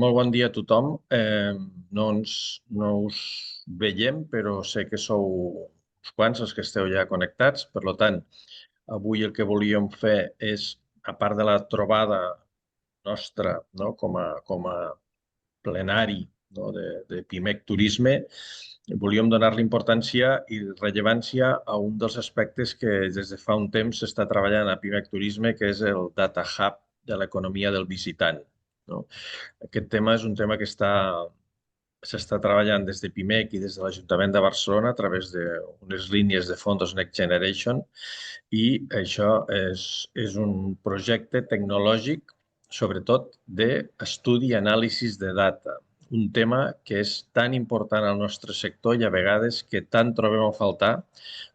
Molt bon dia a tothom. No us veiem, però sé que sou uns quants els que esteu ja connectats. Per tant, avui el que volíem fer és, a part de la trobada nostra, no, com a plenari, no, de PIMEC Turisme, volíem donar-li importància i rellevància a un dels aspectes que des de fa un temps s'està treballant a PIMEC Turisme, que és el Data Hub de l'economia del visitant. No? Aquest tema és un tema que s'està treballant des de PIMEC i des de l'Ajuntament de Barcelona a través d'unes línies de fons Next Generation, i això és un projecte tecnològic, sobretot d'estudi i anàlisis de data, un tema que és tan important al nostre sector i a vegades que tant trobem a faltar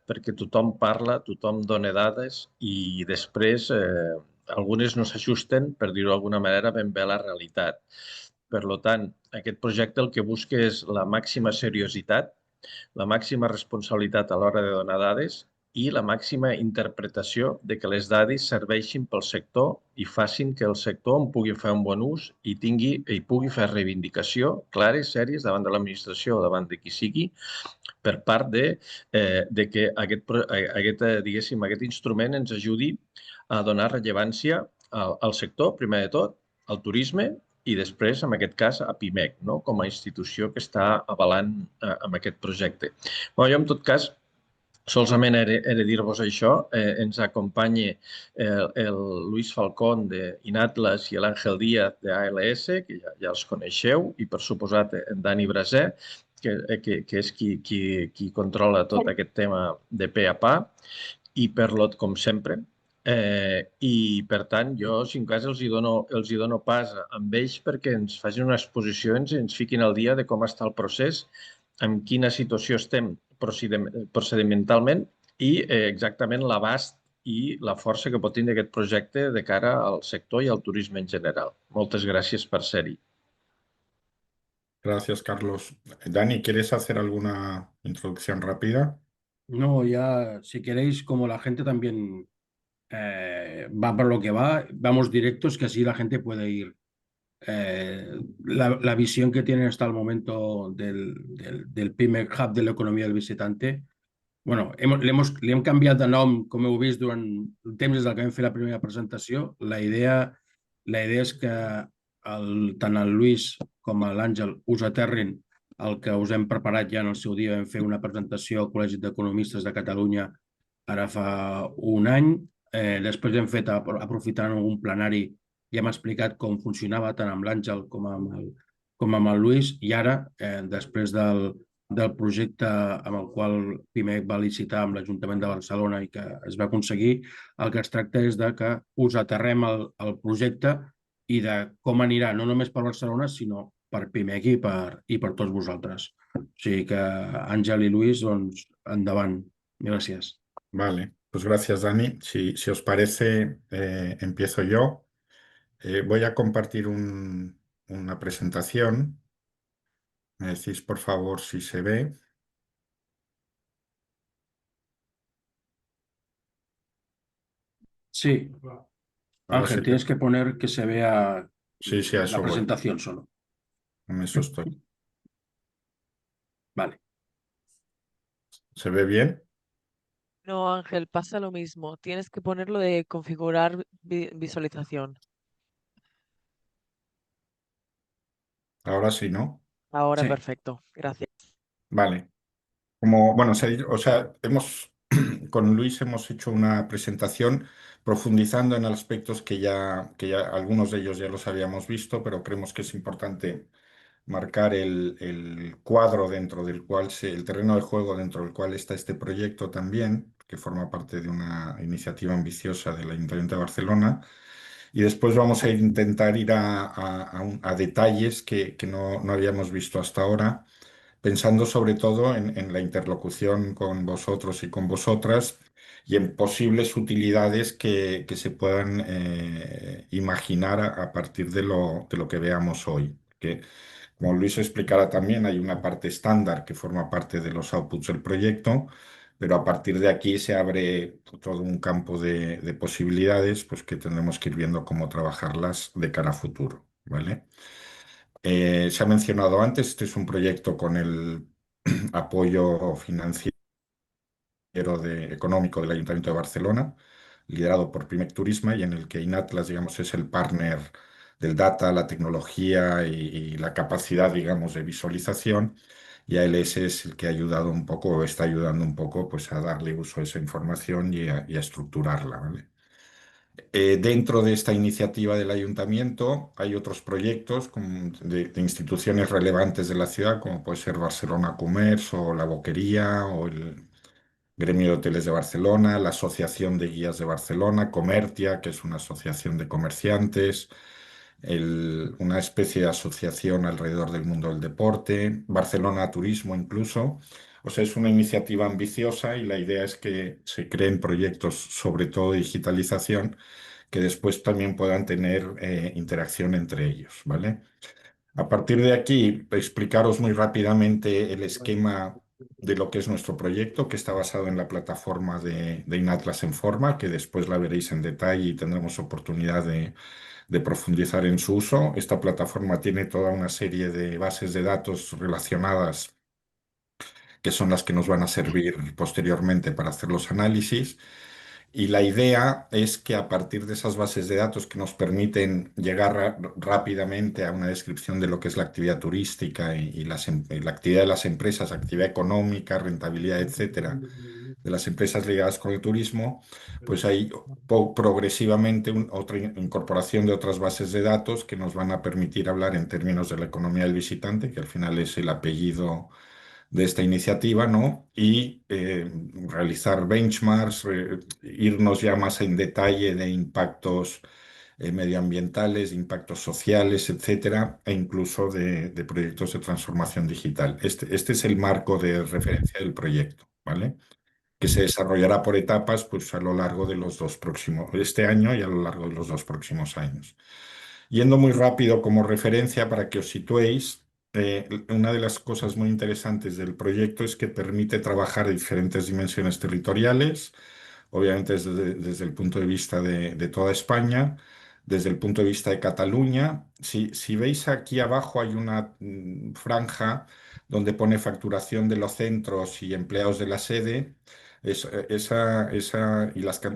perquè tothom parla, tothom dona dades i després algunes no s'ajusten, per dir-ho d'alguna manera, ben bé a la realitat. Per tant, aquest projecte el que busca és la màxima seriositat, la màxima responsabilitat a l'hora de donar dades i la màxima interpretació de que les dades serveixin pel sector i facin que el sector en pugui fer un bon ús i pugui fer reivindicació clares, sèries, davant de l'administració o davant de qui sigui, per part de que diguéssim, aquest instrument ens ajudi a donar rellevància al sector, primer de tot, al turisme, i després, en aquest cas, a PIMEC, no? Com a institució que està avalant amb aquest projecte. Jo, en tot cas, solament he de dir-vos això. Ens acompanya el Luis Falcón d'Inatlas i l'Àngel Díaz d'ALS, que ja els coneixeu, i per suposat en Dani Braser, que és qui controla tot aquest tema de pe a pa, i per lot, com sempre. I, per tant, jo, si en cas, els hi dono pas amb ells perquè ens facin una exposició i ens fiquin al dia de com està el procés, en quina situació estem procedimentalment i exactament l'abast i la força que pot tindre aquest projecte de cara al sector i al turisme en general. Moltes gràcies per ser-hi. Gracias, Carlos. Dani, ¿quieres hacer alguna introducción rápida? No, ya, si queréis, como la gente también va por lo que va, vamos directos, que así la gente puede ir. La visión que tienen hasta el momento del PIMEC Hub de la economía del visitante. Bueno, li hem canviat de nom, com heu vist, durant el temps des del que vam fer la primera presentació. La idea és que tant el Lluís com l'Àngel us aterrin el que us hem preparat ja en el seu dia. Vam fer una presentació al Col·legi d'Economistes de Catalunya ara fa un any. Després hem fet, aprofitant un plenari, i hem explicat com funcionava tant amb l'Àngel com amb el Lluís, i ara, després del projecte amb el qual PIMEC va licitar amb l'Ajuntament de Barcelona i que es va aconseguir, el que es tracta és de que us aterrem el projecte i de com anirà, no només per Barcelona, sinó per PIMEC i per tots vosaltres. O sigui que, Àngel i Lluís, doncs, endavant. Gràcies. Vale, pues gracias, Dani. Si os parece, empiezo yo. Voy a compartir una presentación. Me decís, por favor, si se ve. Sí, Ahora Ángel, sí, tienes que poner que se vea sí, a eso la voy. presentación solo. En eso estoy. Vale. ¿Se ve bien? No, Ángel, pasa lo mismo. Tienes que ponerlo de configurar visualización. Ahora sí, ¿no? Ahora Sí. perfecto. Gracias. Vale. Como, bueno, o sea, con Luis hemos hecho una presentación profundizando en aspectos que ya algunos de ellos ya los habíamos visto, pero creemos que es importante marcar el cuadro dentro del cual el terreno de juego dentro del cual está este proyecto también, que forma parte de una iniciativa ambiciosa del Ayuntamiento de Barcelona. Y después vamos a intentar ir a detalles que no habíamos visto hasta ahora, pensando sobre todo en la interlocución con vosotros y con vosotras y en posibles utilidades que se puedan imaginar a partir de lo que veamos hoy. Que, como Luis explicará también, hay una parte estándar que forma parte de los outputs del proyecto, pero a partir de aquí se abre todo un campo de posibilidades, pues que tendremos que ir viendo cómo trabajarlas de cara a futuro, ¿vale? Se ha mencionado antes, este es un proyecto con el apoyo financiero económico del Ayuntamiento de Barcelona, liderado por Pimec Turisme y en el que Inatlas, digamos, es el partner del data, la tecnología y la capacidad, digamos, de visualización. Y ALS es el que ha ayudado un poco, o está ayudando un poco, pues a darle uso a esa información y a estructurarla, ¿vale? Dentro de esta iniciativa del ayuntamiento hay otros proyectos de instituciones relevantes de la ciudad, como puede ser Barcelona Comerç o La Boquería o el Gremio de Hoteles de Barcelona, la Asociación de Guías de Barcelona, Comertia, que es una asociación de comerciantes, una especie de asociación alrededor del mundo del deporte, Barcelona Turismo incluso. O sea, es una iniciativa ambiciosa y la idea es que se creen proyectos, sobre todo de digitalización, que después también puedan tener interacción entre ellos, ¿vale? A partir de aquí, explicaros muy rápidamente el esquema de lo que es nuestro proyecto, que está basado en la plataforma de Inatlas en Forma, que después la veréis en detalle y tendremos oportunidad de profundizar en su uso. Esta plataforma tiene toda una serie de bases de datos relacionadas que son las que nos van a servir posteriormente para hacer los análisis. Y la idea es que a partir de esas bases de datos que nos permiten llegar rápidamente a una descripción de lo que es la actividad turística y la actividad de las empresas, actividad económica, rentabilidad, etcétera, de las empresas ligadas con el turismo, pues hay progresivamente otra incorporación de otras bases de datos que nos van a permitir hablar en términos de la economía del visitante, que al final es el apellido de esta iniciativa, ¿no? Y realizar benchmarks, irnos ya más en detalle de impactos medioambientales, de impactos sociales, etcétera, e incluso de proyectos de transformación digital. Este es el marco de referencia del proyecto, ¿vale? Que se desarrollará por etapas, pues a lo largo de los dos próximos, este año y a lo largo de los dos próximos años. Yendo muy rápido como referencia para que os situéis, una de las cosas muy interesantes del proyecto es que permite trabajar diferentes dimensiones territoriales, obviamente desde el punto de vista de toda España, desde el punto de vista de Cataluña. Si veis aquí abajo hay una franja donde pone facturación de los centros y empleados de la sede. Y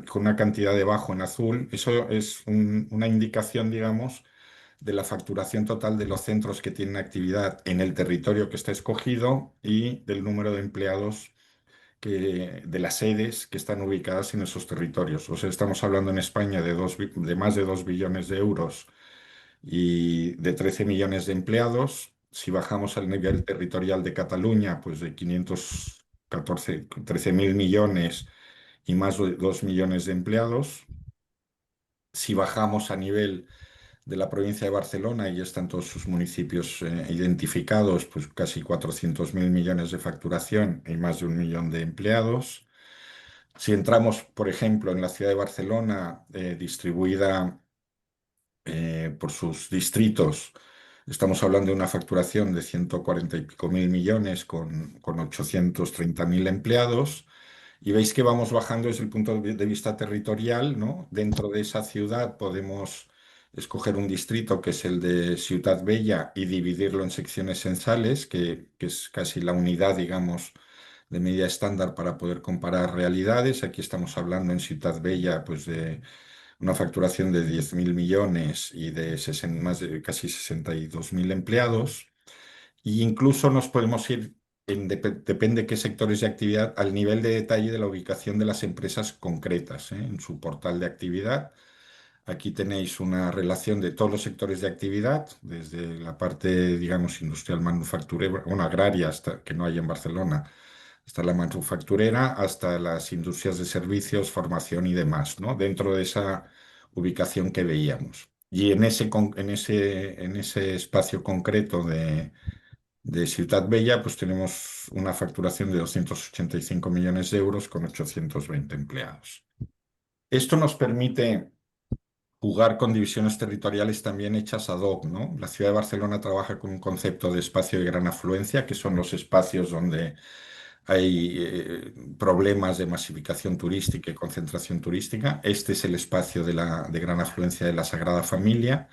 con una cantidad debajo en azul, eso es una indicación, digamos, de la facturación total de los centros que tienen actividad en el territorio que está escogido y del número de empleados de las sedes que están ubicadas en esos territorios. O sea, estamos hablando en España de más de 2 billones de euros y de 13 millones de empleados. Si bajamos al nivel territorial de Cataluña, pues de 13.000 millones y más de 2 millones de empleados. Si bajamos a nivel de la provincia de Barcelona, y ya están todos sus municipios identificados, pues casi 400.000 millones de facturación y más de 1 millón de empleados. Si entramos, por ejemplo, en la ciudad de Barcelona, distribuida por sus distritos, estamos hablando de una facturación de 140 y pico mil millones con 830.000 empleados. Y veis que vamos bajando desde el punto de vista territorial, ¿no? Dentro de esa ciudad podemos escoger un distrito que es el de Ciutat Vella y dividirlo en secciones censales, que es casi la unidad, digamos, de medida estándar para poder comparar realidades. Aquí estamos hablando en Ciutat Vella, pues de una facturación de 10.000 millones y de más de casi 62.000 empleados. Y incluso nos podemos ir, depende qué sectores de actividad, al nivel de detalle de la ubicación de las empresas concretas, en su portal de actividad. Aquí tenéis una relación de todos los sectores de actividad, desde la parte, digamos, industrial manufacturera, bueno, agraria, hasta que no hay en Barcelona, hasta la manufacturera, hasta las industrias de servicios, formación y demás, ¿no? Dentro de esa ubicación que veíamos. Y en ese espacio concreto de Ciutat Bella, pues tenemos una facturación de 285 millones de euros con 820 empleados. Esto nos permite jugar con divisiones territoriales también hechas ad hoc, ¿no? La ciudad de Barcelona trabaja con un concepto de espacio de gran afluencia, que son los espacios donde hay problemas de masificación turística y concentración turística. Este es el espacio de gran afluencia de la Sagrada Familia.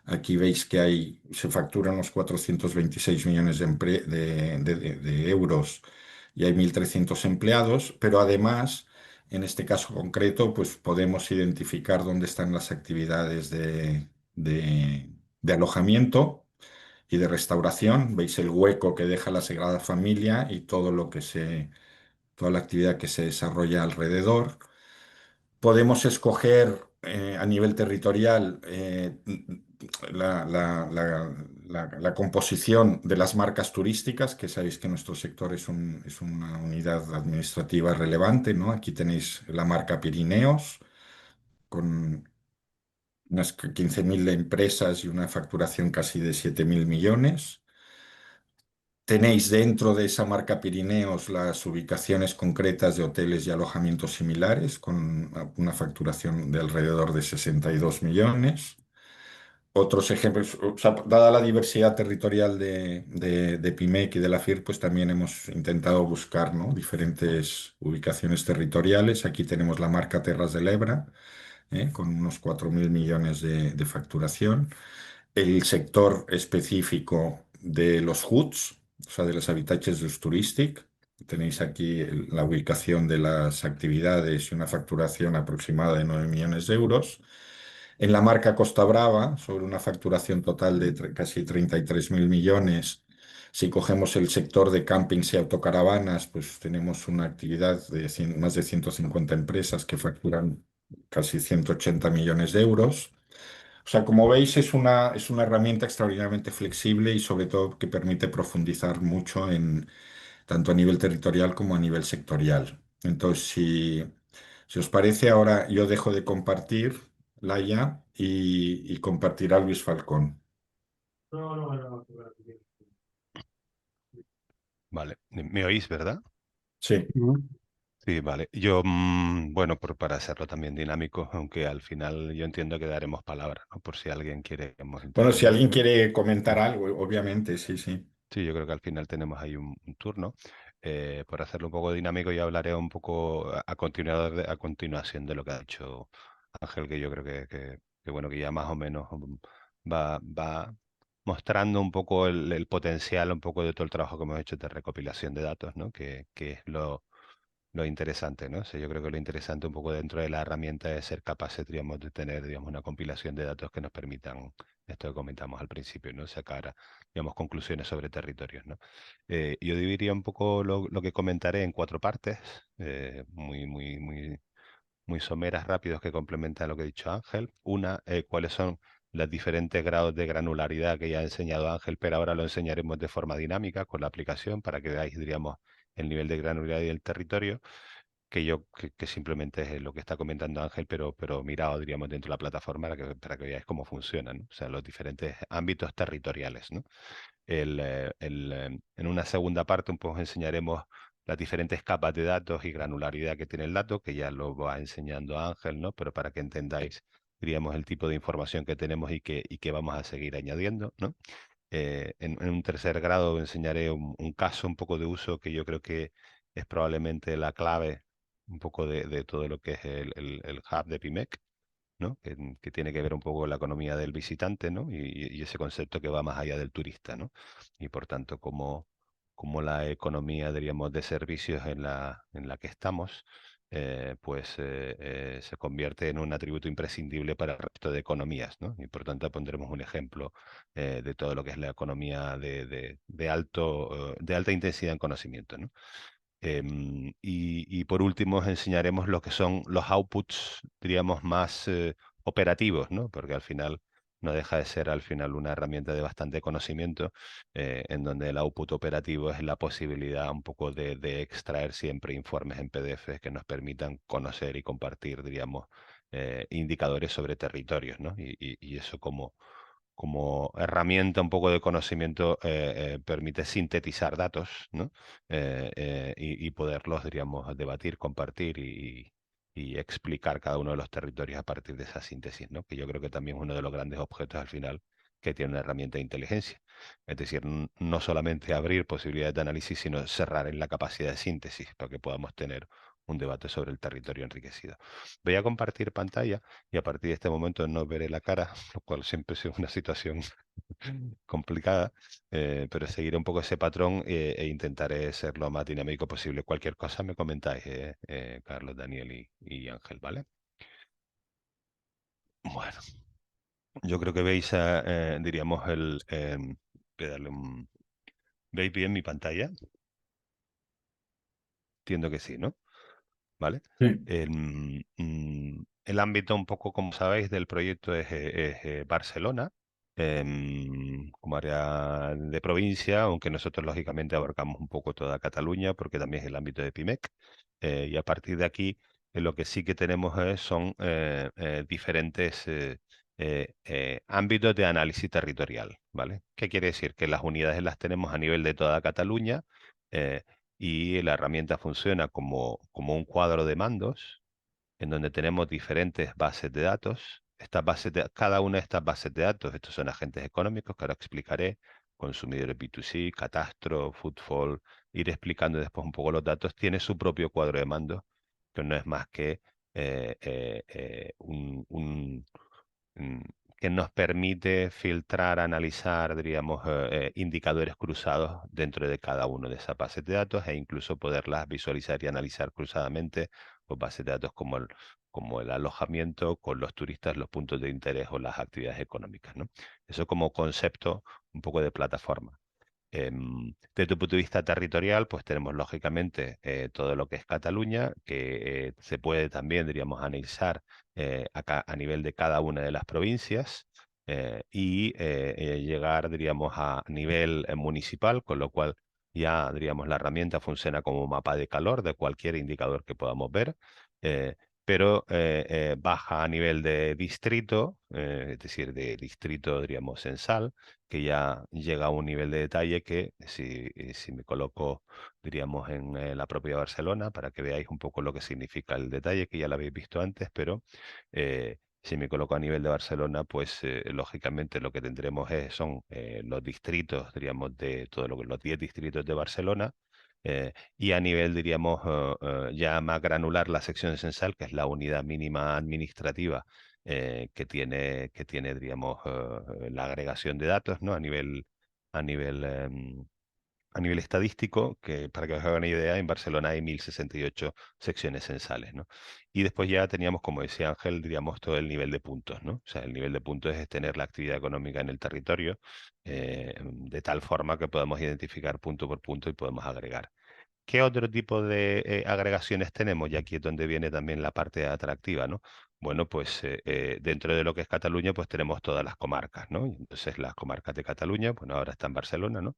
Aquí veis que se facturan unos 426 millones de euros y hay 1.300 empleados, pero además, en este caso concreto, pues podemos identificar dónde están las actividades de alojamiento y de restauración. Veis el hueco que deja la Sagrada Familia y toda la actividad que se desarrolla alrededor. Podemos escoger a nivel territorial la composición de las marcas turísticas, que sabéis que nuestro sector es una unidad administrativa relevante, ¿no? Aquí tenéis la marca Pirineos, con unas 15.000 empresas y una facturación casi de 7.000 millones. Tenéis dentro de esa marca Pirineos las ubicaciones concretas de hoteles y alojamientos similares, con una facturación de alrededor de 62 millones. Otros ejemplos, o sea, dada la diversidad territorial de Pimec y de la FIR, pues también hemos intentado buscar, ¿no?, diferentes ubicaciones territoriales. Aquí tenemos la marca Terras de Lebra, con unos 4.000 millones de facturación. El sector específico de los HUTs, o sea, de los habitatges d'ús turístic. Tenéis aquí la ubicación de las actividades y una facturación aproximada de 9 millones de euros. En la marca Costa Brava, sobre una facturación total de casi 33.000 millones. Si cogemos el sector de campings y autocaravanas, pues tenemos una actividad de más de 150 empresas que facturan casi 180 millones de euros. O sea, como veis, es una herramienta extraordinariamente flexible y sobre todo que permite profundizar mucho tanto a nivel territorial como a nivel sectorial. Entonces, si os parece, ahora yo dejo de compartir, Laia, y compartirá Luis Falcón. Vale, ¿me oís, verdad? Sí. Sí, vale. Yo, bueno, para hacerlo también dinámico, aunque al final yo entiendo que daremos palabra, ¿no? Por si alguien quiere Bueno, si intervenir. alguien quiere comentar algo, obviamente, sí, sí. Sí, yo creo que al final tenemos ahí un turno. Por hacerlo un poco dinámico, yo hablaré un poco a continuación de lo que ha dicho Ángel, que yo creo bueno, que ya más o menos va mostrando un poco el potencial, un poco de todo el trabajo que hemos hecho de recopilación de datos, ¿no? Que es lo interesante, ¿no? O sea, yo creo que lo interesante un poco dentro de la herramienta es ser capaces, digamos, de tener, digamos, una compilación de datos que nos permitan, esto que comentamos al principio, ¿no? Sacar, digamos, conclusiones sobre territorios, ¿no? Yo dividiría un poco lo que comentaré en 4 partes, muy someras, rápidos, que complementan lo que ha dicho Ángel. Una, cuáles son los diferentes grados de granularidad que ya ha enseñado Ángel, pero ahora lo enseñaremos de forma dinámica con la aplicación para que veáis, diríamos, el nivel de granularidad del territorio, que simplemente es lo que está comentando Ángel, pero mirado, diríamos, dentro de la plataforma para que veáis cómo funciona, ¿no? O sea, los diferentes ámbitos territoriales, ¿no? En una segunda parte un poco enseñaremos las diferentes capas de datos y granularidad que tiene el dato, que ya lo va enseñando Ángel, ¿no? Pero para que entendáis, diríamos, el tipo de información que tenemos y que vamos a seguir añadiendo, ¿no? En un tercer grado enseñaré un caso un poco de uso que yo creo que es probablemente la clave un poco de todo lo que es el hub de Pimec, ¿no? Que tiene que ver un poco con la economía del visitante, ¿no? Y ese concepto que va más allá del turista, ¿no? Y por tanto, como la economía, diríamos, de servicios en la que estamos, se convierte en un atributo imprescindible para el resto de economías, ¿no? Y por tanto pondremos un ejemplo de todo lo que es la economía de alta intensidad en conocimiento, ¿no? Y por último os enseñaremos lo que son los outputs, diríamos, más operativos, ¿no? Porque al final no deja de ser al final una herramienta de bastante conocimiento, en donde el output operativo es la posibilidad un poco de extraer siempre informes en PDF que nos permitan conocer y compartir, diríamos, indicadores sobre territorios, ¿no? Y eso como herramienta un poco de conocimiento permite sintetizar datos, ¿no? Y poderlos, diríamos, debatir, compartir y explicar cada uno de los territorios a partir de esa síntesis, ¿no? Que yo creo que también es uno de los grandes objetos al final que tiene una herramienta de inteligencia. Es decir, no solamente abrir posibilidades de análisis, sino cerrar en la capacidad de síntesis para que podamos tener un debate sobre el territorio enriquecido. Voy a compartir pantalla y a partir de este momento no veré la cara, lo cual siempre es una situación complicada, pero seguiré un poco ese patrón e intentaré ser lo más dinámico posible. Cualquier cosa me comentáis, Carlos, Daniel y Ángel, ¿vale? Bueno, yo creo que veis, diríamos, voy a darle un... ¿Veis bien mi pantalla? Entiendo que sí, ¿no? ¿Vale? Sí. El ámbito un poco, como sabéis, del proyecto es Barcelona, como área de provincia, aunque nosotros lógicamente abarcamos un poco toda Cataluña, porque también es el ámbito de PIMEC, y a partir de aquí lo que sí que tenemos son diferentes ámbitos de análisis territorial, ¿vale? ¿Qué quiere decir? Que las unidades las tenemos a nivel de toda Cataluña, eh, y la herramienta funciona como un cuadro de mandos en donde tenemos diferentes bases de datos. Cada una de estas bases de datos, estos son agentes económicos que ahora explicaré, consumidores B2C, catastro, footfall, iré explicando después un poco los datos, tiene su propio cuadro de mandos, que no es más que mm, que nos permite filtrar, analizar, diríamos, indicadores cruzados dentro de cada uno de esas bases de datos e incluso poderlas visualizar y analizar cruzadamente, pues bases de datos como el alojamiento con los turistas, los puntos de interés o las actividades económicas, ¿no? Eso como concepto un poco de plataforma. Desde tu punto de vista territorial, pues tenemos lógicamente todo lo que es Cataluña, que se puede también, diríamos, analizar acá a nivel de cada una de las provincias y llegar, diríamos, a nivel municipal, con lo cual ya, diríamos, la herramienta funciona como mapa de calor de cualquier indicador que podamos ver. Pero baja a nivel de distrito, es decir, de distrito, diríamos, censal, que ya llega a un nivel de detalle que si me coloco, diríamos, en la propia Barcelona, para que veáis un poco lo que significa el detalle, que ya lo habéis visto antes, pero si me coloco a nivel de Barcelona, pues lógicamente lo que tendremos son los distritos, diríamos, de todos los 10 distritos de Barcelona. Y a nivel, diríamos, ya más granular, la sección censal, que es la unidad mínima administrativa que tiene, diríamos, la agregación de datos, ¿no? A nivel, a nivel estadístico, que para que os hagan una idea, en Barcelona hay 1068 secciones censales, ¿no? Y después ya teníamos, como decía Ángel, diríamos, todo el nivel de puntos, ¿no? O sea, el nivel de puntos es tener la actividad económica en el territorio, de tal forma que podamos identificar punto por punto y podemos agregar. ¿Qué otro tipo de agregaciones tenemos? Y aquí es donde viene también la parte atractiva, ¿no? Bueno, pues dentro de lo que es Cataluña, pues tenemos todas las comarcas, ¿no? Y entonces las comarcas de Cataluña, bueno, ahora está en Barcelona, ¿no?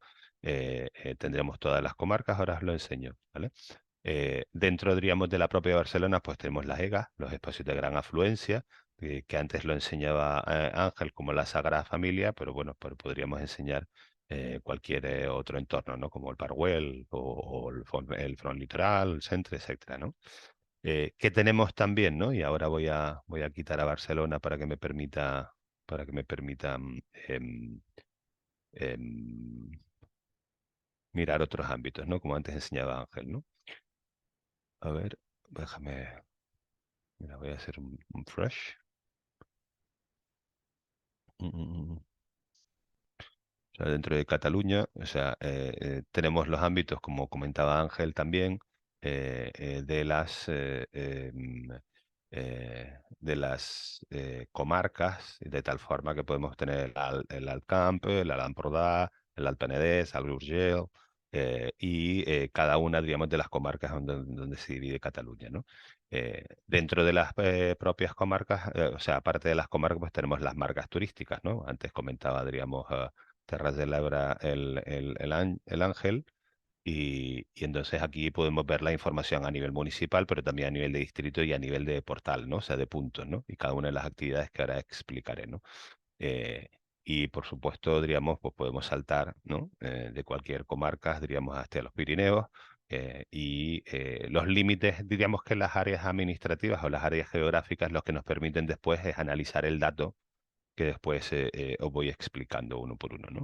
Tendremos todas las comarcas, ahora os lo enseño, ¿vale? Dentro, diríamos, de la propia Barcelona, pues tenemos las EGAs, los espacios de gran afluencia, que antes lo enseñaba Ángel como la Sagrada Familia, pero bueno, podríamos enseñar cualquier otro entorno, ¿no? Como el Parwell o el Front Litoral, el Centre, etcétera, ¿no? Que tenemos también, ¿no? Y ahora voy a quitar a Barcelona para que me permita em, mirar otros ámbitos, ¿no? Como antes enseñaba Ángel, ¿no? A ver, déjame. Mira, voy a hacer un fresh. O sea, dentro de Cataluña, o sea, tenemos los ámbitos, como comentaba Ángel también, de las comarcas, de tal forma que podemos tener el Alt Camp, el Alt Empordà, el Alt Penedès, el Urgell, y cada una, diríamos, de las comarcas donde se divide Cataluña, ¿no? Dentro de las propias comarcas, o sea, aparte de las comarcas, pues tenemos las marcas turísticas, ¿no? Antes comentaba, diríamos, Terras de Labra, el Ángel, y entonces aquí podemos ver la información a nivel municipal, pero también a nivel de distrito y a nivel de portal, ¿no? O sea, de puntos, ¿no? Y cada una de las actividades que ahora explicaré, ¿no? Eh, y por supuesto, diríamos, pues podemos saltar, ¿no? De cualquier comarca, diríamos, hasta los Pirineos. Y los límites, diríamos que las áreas administrativas o las áreas geográficas, los que nos permiten después es analizar el dato que después os voy explicando uno por uno, ¿no?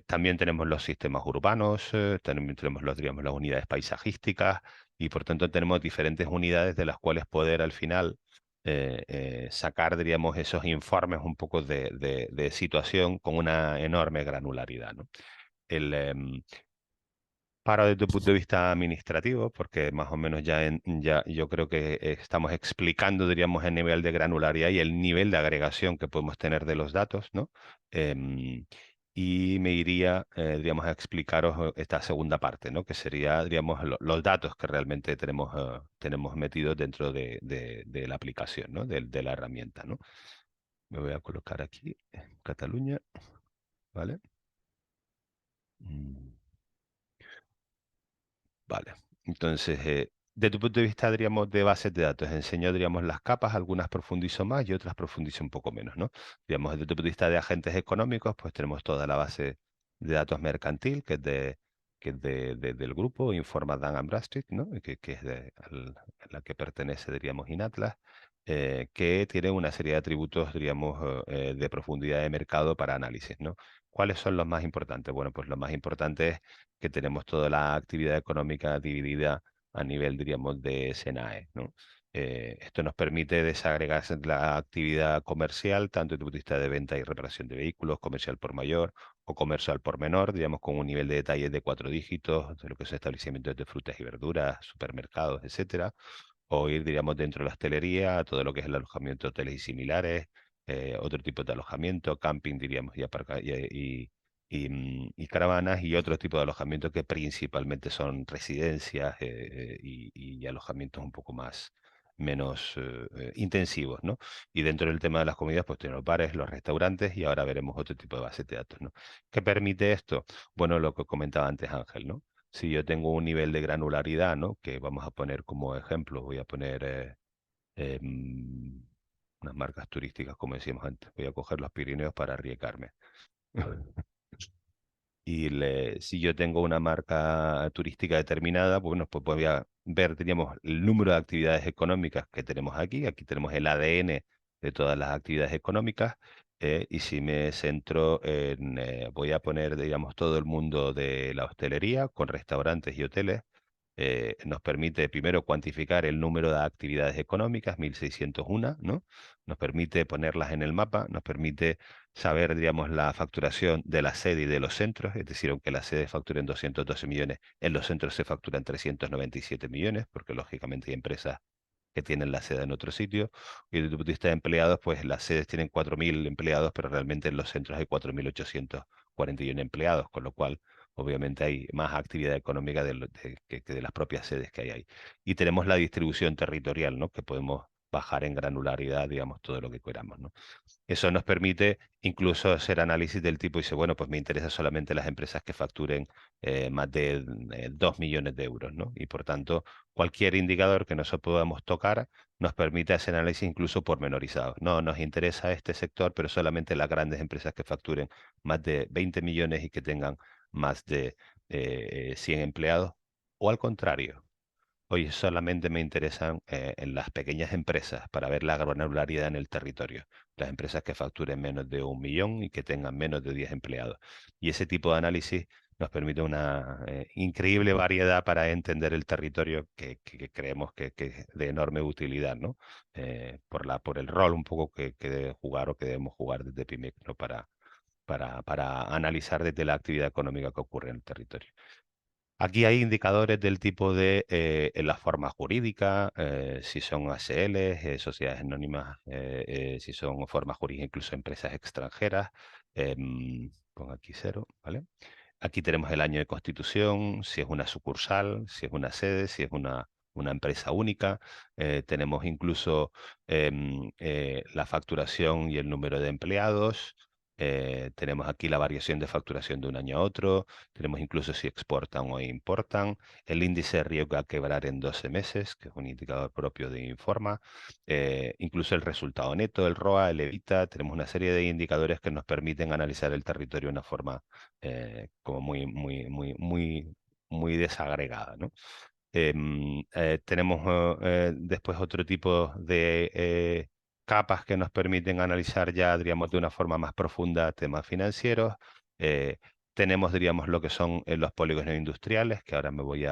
También tenemos los sistemas urbanos, también tenemos digamos, las unidades paisajísticas y por tanto tenemos diferentes unidades de las cuales poder al final sacar, diríamos, esos informes un poco de situación con una enorme granularidad, ¿no? Para desde el punto de vista administrativo, porque más o menos ya yo creo que estamos explicando, diríamos, el nivel de granularidad y el nivel de agregación que podemos tener de los datos, ¿no? Y me iría, digamos, a explicaros esta segunda parte, ¿no? Que sería, digamos, los datos que realmente tenemos metidos dentro de la aplicación, ¿no? De la herramienta, ¿no? Me voy a colocar aquí, Cataluña, ¿vale? Vale, entonces, desde tu punto de vista, diríamos, de bases de datos, enseño, diríamos, las capas, algunas profundizo más y otras profundizo un poco menos, ¿no? Digamos, desde tu punto de vista de agentes económicos, pues tenemos toda la base de datos mercantil, del grupo Informa Dun & Bradstreet, ¿no? Que es a la que pertenece, diríamos, Inatlas, que tiene una serie de atributos, diríamos, de profundidad de mercado para análisis, ¿no? ¿Cuáles son los más importantes? Bueno, pues los más importantes que tenemos toda la actividad económica dividida a nivel, diríamos, de SENAE, ¿no? Esto nos permite desagregar la actividad comercial, tanto desde el punto de vista de venta y reparación de vehículos, comercial por mayor o comercial por menor, digamos, con un nivel de detalle de 4 dígitos, de lo que son establecimientos de frutas y verduras, supermercados, etcétera, o ir, diríamos, dentro de la hostelería, a todo lo que es el alojamiento de hoteles y similares, otro tipo de alojamiento, camping, diríamos, y caravanas y otro tipo de alojamientos que principalmente son residencias y alojamientos un poco menos intensivos, ¿no? Y dentro del tema de las comidas, pues tenemos los bares, los restaurantes y ahora veremos otro tipo de base de datos, ¿no? ¿Qué permite esto? Bueno, lo que comentaba antes Ángel, ¿no? Si yo tengo un nivel de granularidad, ¿no? Que vamos a poner como ejemplo, voy a poner unas marcas turísticas, como decíamos antes. Voy a coger los Pirineos para arriesgarme. Y si yo tengo una marca turística determinada, bueno, pues voy a ver, teníamos el número de actividades económicas que tenemos aquí. Aquí tenemos el ADN de todas las actividades económicas. Y si me centro voy a poner, digamos, todo el mundo de la hostelería con restaurantes y hoteles. Nos permite primero cuantificar el número de actividades económicas, 1601, ¿no? Nos permite ponerlas en el mapa, nos permite saber, digamos, la facturación de la sede y de los centros, es decir, aunque la sede facturen 212 millones, en los centros se facturan 397 millones, porque lógicamente hay empresas que tienen la sede en otro sitio. Y desde el punto de vista de empleados, pues las sedes tienen 4.000 empleados, pero realmente en los centros hay 4.841 empleados, con lo cual obviamente hay más actividad económica que de las propias sedes que hay ahí. Y tenemos la distribución territorial, ¿no? Que podemos bajar en granularidad, digamos, todo lo que queramos, ¿no? Eso nos permite incluso hacer análisis del tipo, dice, bueno, pues me interesa solamente las empresas que facturen más de 2 millones de euros, ¿no? Y por tanto, cualquier indicador que nosotros podamos tocar nos permite hacer análisis incluso pormenorizado. No nos interesa este sector, pero solamente las grandes empresas que facturen más de 20 millones y que tengan más de 100 empleados. O al contrario, hoy solamente me interesan en las pequeñas empresas para ver la granularidad en el territorio. Las empresas que facturen menos de 1 millón y que tengan menos de 10 empleados. Y ese tipo de análisis nos permite una increíble variedad para entender el territorio que creemos que es de enorme utilidad, ¿no? Por el rol un poco que debe jugar o que debemos jugar desde PIMEC, ¿no? Para analizar desde la actividad económica que ocurre en el territorio. Aquí hay indicadores del tipo de la forma jurídica, si son ASLs, sociedades anónimas, si son formas jurídicas, incluso empresas extranjeras. Pongo aquí 0, ¿vale? Aquí tenemos el año de constitución, si es una sucursal, si es una sede, si es una empresa única. Tenemos incluso la facturación y el número de empleados. Tenemos aquí la variación de facturación de un año a otro. Tenemos incluso si exportan o importan. El índice de riesgo a quebrar en 12 meses, que es un indicador propio de Informa. Incluso el resultado neto, el ROA, el EBITDA. Tenemos una serie de indicadores que nos permiten analizar el territorio de una forma como muy desagregada, ¿no? Tenemos después otro tipo de capas que nos permiten analizar ya, diríamos, de una forma más profunda temas financieros. Tenemos, diríamos, lo que son los polígonos industriales, que ahora me voy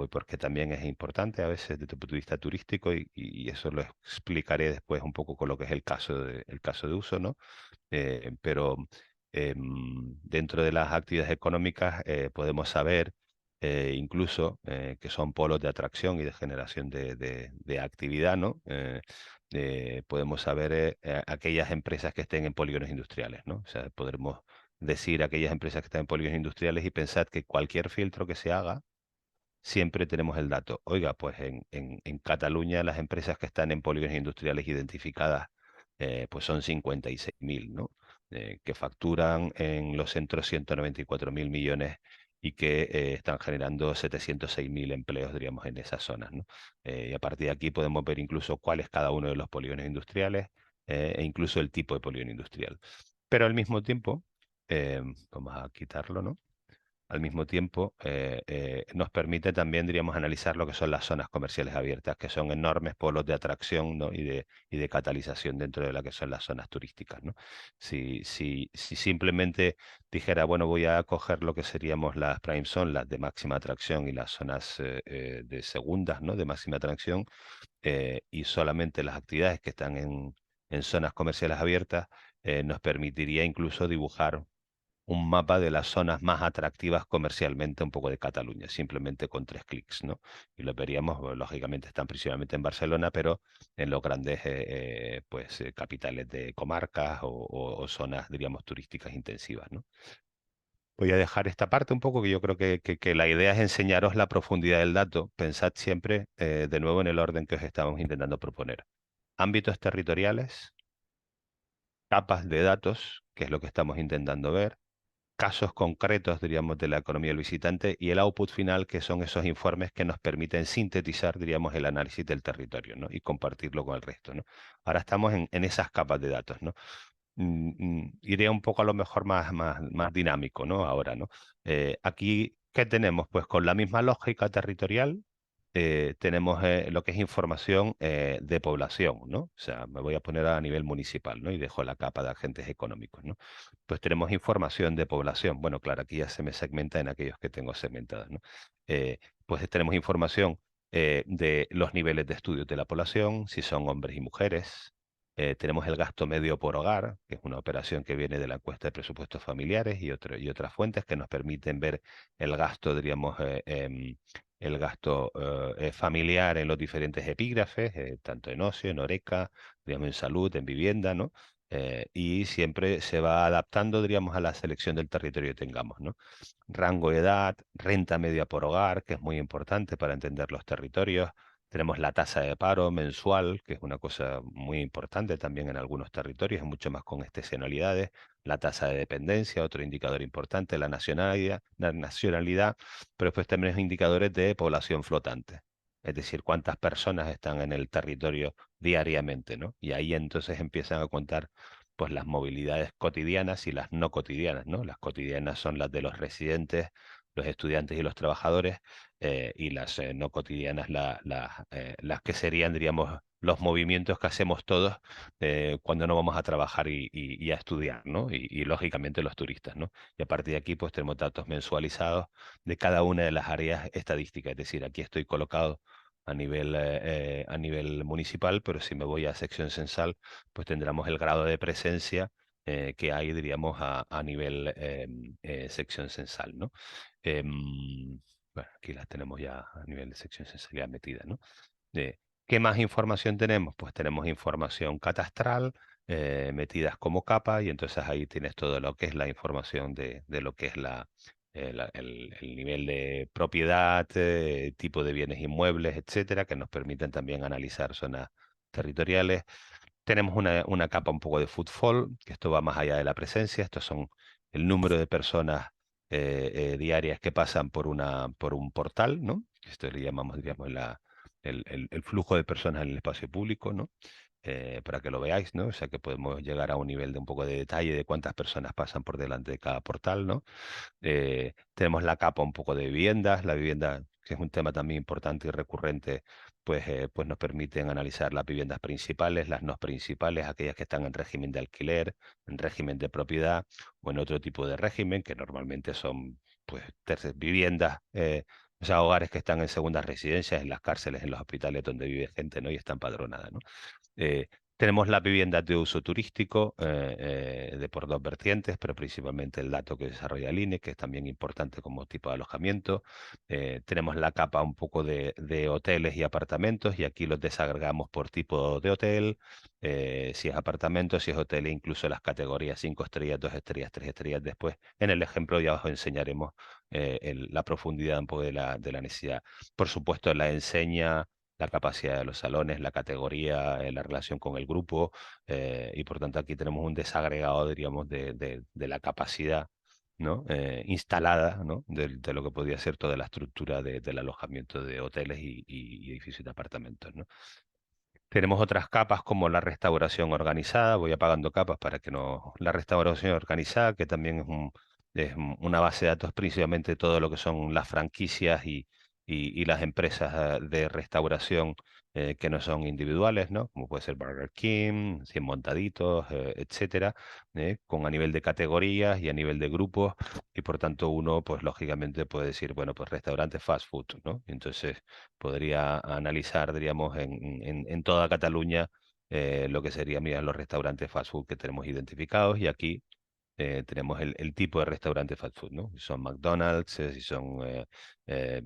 porque también es importante a veces desde el punto de vista turístico y eso lo explicaré después un poco con lo que es el caso de uso, ¿no? Pero dentro de las actividades económicas podemos saber incluso que son polos de atracción y de generación de actividad, ¿no? Podemos saber aquellas empresas que estén en polígonos industriales, ¿no? O sea, podremos decir aquellas empresas que están en polígonos industriales y pensar que cualquier filtro que se haga, siempre tenemos el dato. Oiga, pues en Cataluña las empresas que están en polígonos industriales identificadas pues son 56.000, ¿no? Que facturan en los centros 194.000 millones y que están generando 706.000 empleos, diríamos, en esas zonas, ¿no? Y a partir de aquí podemos ver incluso cuál es cada uno de los polígonos industriales e incluso el tipo de polígono industrial. Pero al mismo tiempo, vamos a quitarlo, ¿no? Al mismo tiempo, nos permite también, diríamos, analizar lo que son las zonas comerciales abiertas, que son enormes polos de atracción, ¿no? y de catalización dentro de lo que son las zonas turísticas, ¿no? Si simplemente dijera, bueno, voy a coger lo que seríamos las prime zones, las de máxima atracción y las zonas de segundas, ¿no? de máxima atracción, y solamente las actividades que están en zonas comerciales abiertas, nos permitiría incluso dibujar un mapa de las zonas más atractivas comercialmente un poco de Cataluña, simplemente con 3 clics, ¿no? Y lo veríamos, pues, lógicamente están principalmente en Barcelona, pero en los grandes capitales de comarcas o zonas, diríamos, turísticas intensivas, ¿no? Voy a dejar esta parte un poco, que yo creo que la idea es enseñaros la profundidad del dato. Pensad siempre de nuevo en el orden que os estamos intentando proponer. Ámbitos territoriales, capas de datos, que es lo que estamos intentando ver, casos concretos, diríamos, de la economía del visitante y el output final, que son esos informes que nos permiten sintetizar, diríamos, el análisis del territorio, ¿no? y compartirlo con el resto, ¿no? Ahora estamos en esas capas de datos, ¿no? Iré un poco a lo mejor más dinámico, ¿no? Ahora, ¿no? Aquí, ¿qué tenemos? Pues con la misma lógica territorial, tenemos lo que es información de población, ¿no? O sea, me voy a poner a nivel municipal, ¿no? Y dejo la capa de agentes económicos, ¿no? Pues tenemos información de población. Bueno, claro, aquí ya se me segmenta en aquellos que tengo segmentados, ¿no? Pues tenemos información de los niveles de estudios de la población, si son hombres y mujeres. Tenemos el gasto medio por hogar, que es una operación que viene de la encuesta de presupuestos familiares y otras fuentes que nos permiten ver el gasto, diríamos, el gasto familiar en los diferentes epígrafes, tanto en ocio, en Horeca, digamos, en salud, en vivienda, ¿no? Y siempre se va adaptando, diríamos, a la selección del territorio que tengamos, ¿no? Rango de edad, renta media por hogar, que es muy importante para entender los territorios. Tenemos la tasa de paro mensual, que es una cosa muy importante también en algunos territorios, mucho más con estacionalidades. La tasa de dependencia, otro indicador importante, la nacionalidad, pero después también los indicadores de población flotante. Es decir, cuántas personas están en el territorio diariamente, ¿no? Y ahí entonces empiezan a contar pues las movilidades cotidianas y las no cotidianas, ¿no? Las cotidianas son las de los residentes, los estudiantes y los trabajadores, y las no cotidianas las que serían, diríamos, los movimientos que hacemos todos cuando no vamos a trabajar y a estudiar, ¿no? Y lógicamente los turistas, ¿no? Y a partir de aquí pues tenemos datos mensualizados de cada una de las áreas estadísticas, es decir, aquí estoy colocado a nivel municipal, pero si me voy a sección censal, pues tendremos el grado de presencia que hay, diríamos, a nivel sección censal, ¿no? Bueno, aquí las tenemos ya a nivel de sección censal metida, ¿no? ¿Qué más información tenemos? Pues tenemos información catastral metidas como capa y entonces ahí tienes todo lo que es la información de lo que es el nivel de propiedad, tipo de bienes inmuebles, etcétera, que nos permiten también analizar zonas territoriales. Tenemos una capa un poco de footfall, que esto va más allá de la presencia. Estos son el número de personas diarias que pasan por un portal, ¿no? Esto le llamamos, digamos, el flujo de personas en el espacio público, ¿no? Para que lo veáis, ¿no? O sea, que podemos llegar a un nivel de un poco de detalle de cuántas personas pasan por delante de cada portal, ¿no? Tenemos la capa un poco de viviendas. La vivienda, que es un tema también importante y recurrente, pues nos permiten analizar las viviendas principales, las no principales, aquellas que están en régimen de alquiler, en régimen de propiedad o en otro tipo de régimen, que normalmente son pues viviendas, o sea, hogares que están en segundas residencias, en las cárceles, en los hospitales donde vive gente, ¿no? Y está empadronada, ¿no? Eh, Tenemos las viviendas de uso turístico de por dos vertientes, pero principalmente el dato que desarrolla el INE, que es también importante como tipo de alojamiento. Tenemos la capa un poco de hoteles y apartamentos, y aquí los desagregamos por tipo de hotel, si es apartamento, si es hotel, e incluso las categorías 5 estrellas, 2 estrellas, 3 estrellas. Después, en el ejemplo ya os enseñaremos la profundidad un poco de la necesidad. Por supuesto, la enseña, la capacidad de los salones, la categoría, la relación con el grupo, y por tanto aquí tenemos un desagregado, diríamos, de la capacidad, ¿no? Instalada, ¿no? De lo que podría ser toda la estructura del alojamiento de hoteles y edificios de apartamentos, ¿no? Tenemos otras capas como la restauración organizada. Voy apagando capas para que no... La restauración organizada, que también una base de datos, principalmente todo lo que son las franquicias y las empresas de restauración que no son individuales, ¿no? Como puede ser Burger King, 100 Montaditos, etcétera, con a nivel de categorías y a nivel de grupos, y por tanto uno, pues lógicamente puede decir, bueno, pues restaurante fast food, ¿no? Entonces podría analizar, diríamos, en toda Cataluña lo que serían, mira, los restaurantes fast food que tenemos identificados, y aquí tenemos el tipo de restaurante fast food, ¿no? Si son McDonald's, si son, eh,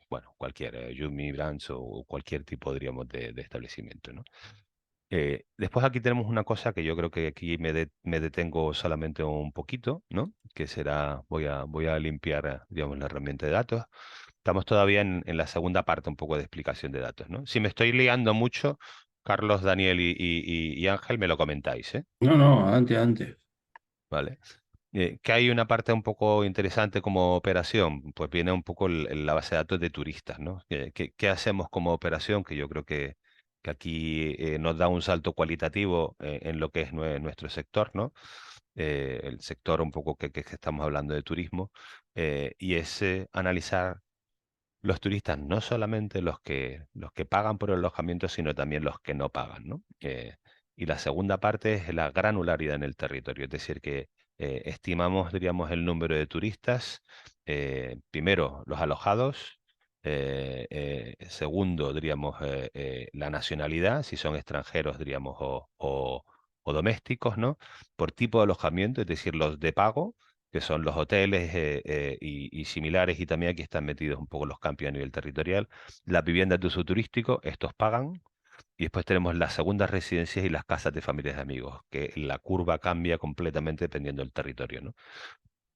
bueno, cualquier Yumi Brands o cualquier tipo, diríamos, de establecimiento, ¿no? Después aquí tenemos una cosa que yo creo que aquí me detengo solamente un poquito, ¿no? Que será, voy a limpiar, digamos, la herramienta de datos. Estamos todavía en la segunda parte, un poco de explicación de datos, ¿no? Si me estoy liando mucho, Carlos, Daniel y Ángel, me lo comentáis, ¿eh? No, no, adelante, adelante. ¿Vale? Que hay una parte un poco interesante como operación, pues viene un poco la base de datos de turistas, ¿no? ¿Qué hacemos como operación? Que yo creo que aquí nos da un salto cualitativo en lo que es nuestro sector, ¿no? El sector un poco que estamos hablando de turismo, y es analizar los turistas, no solamente los que pagan por el alojamiento, sino también los que no pagan, ¿no? Y la segunda parte es la granularidad en el territorio, es decir, que estimamos, diríamos, el número de turistas, primero los alojados, segundo, diríamos, la nacionalidad, si son extranjeros, diríamos, o domésticos, ¿no? Por tipo de alojamiento, es decir, los de pago, que son los hoteles y similares, y también aquí están metidos un poco los campios a nivel territorial. Las viviendas de uso turístico, estos pagan. Y después tenemos las segundas residencias y las casas de familias y amigos, que la curva cambia completamente dependiendo del territorio, ¿no?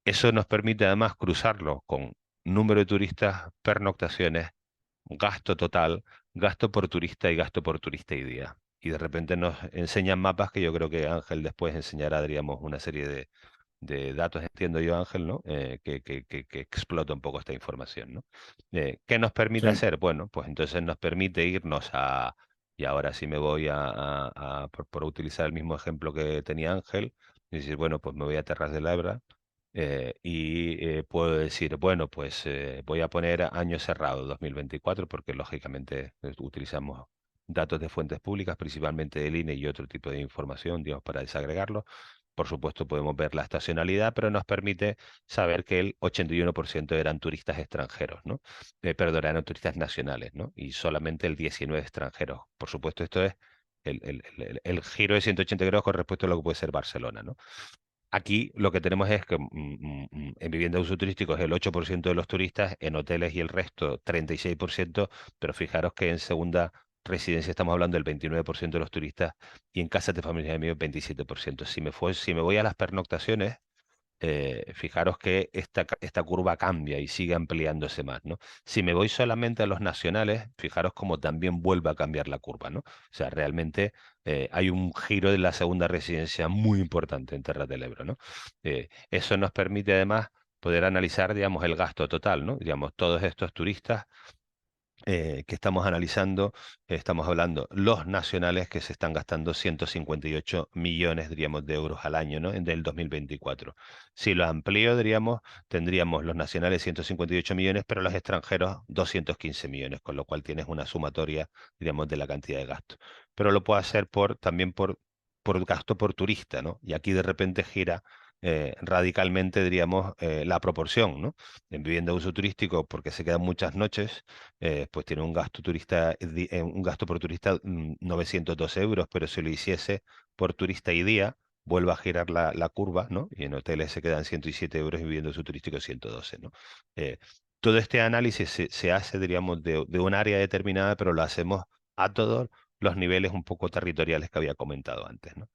Eso nos permite además cruzarlo con número de turistas, pernoctaciones, gasto total, gasto por turista y gasto por turista y día. Y de repente nos enseñan mapas que yo creo que Ángel después enseñará, diríamos, una serie de datos, entiendo yo, Ángel, ¿no? Que explota un poco esta información, ¿no? ¿Qué nos permite Sí. hacer? Bueno, pues entonces nos permite irnos a, y ahora sí me voy por utilizar el mismo ejemplo que tenía Ángel, y decir, bueno, pues me voy a Terras de Lebra, puedo decir, bueno, pues voy a poner año cerrado, 2024, porque lógicamente utilizamos datos de fuentes públicas, principalmente del INE y otro tipo de información, digamos, para desagregarlo. Por supuesto, podemos ver la estacionalidad, pero nos permite saber que el 81% eran turistas extranjeros, ¿no? Perdón, eran turistas nacionales, ¿no? Y solamente el 19% extranjeros. Por supuesto, esto es el giro de 180 grados con respecto a lo que puede ser Barcelona, ¿no? Aquí lo que tenemos es que en vivienda de uso turístico es el 8% de los turistas, en hoteles y el resto 36%, pero fijaros que en segunda residencia estamos hablando del 29% de los turistas, y en casas de familia y amigos 27%. Si me voy a las pernoctaciones, fijaros que esta curva cambia y sigue ampliándose más, ¿no? Si me voy solamente a los nacionales, fijaros cómo también vuelve a cambiar la curva, ¿no? O sea, realmente hay un giro de la segunda residencia muy importante en Terras del Ebro, ¿no? Eso nos permite además poder analizar, digamos, el gasto total, ¿no? Digamos, todos estos turistas que estamos analizando, estamos hablando los nacionales que se están gastando 158 millones, diríamos, de euros al año, ¿no? En del 2024. Si lo amplío, diríamos, tendríamos los nacionales 158 millones, pero los extranjeros 215 millones, con lo cual tienes una sumatoria, diríamos, de la cantidad de gasto. Pero lo puedo hacer también por gasto por turista, ¿no? Y aquí de repente gira radicalmente, diríamos, la proporción, ¿no? En vivienda de uso turístico, porque se quedan muchas noches, pues tiene un gasto un gasto por turista 912 euros, pero si lo hiciese por turista y día, vuelve a girar la curva, ¿no? Y en hoteles se quedan 107 euros y viviendo uso turístico 112, ¿no? Eh, todo este análisis se hace, diríamos, de un área determinada, pero lo hacemos a todos los niveles un poco territoriales que había comentado antes, ¿no?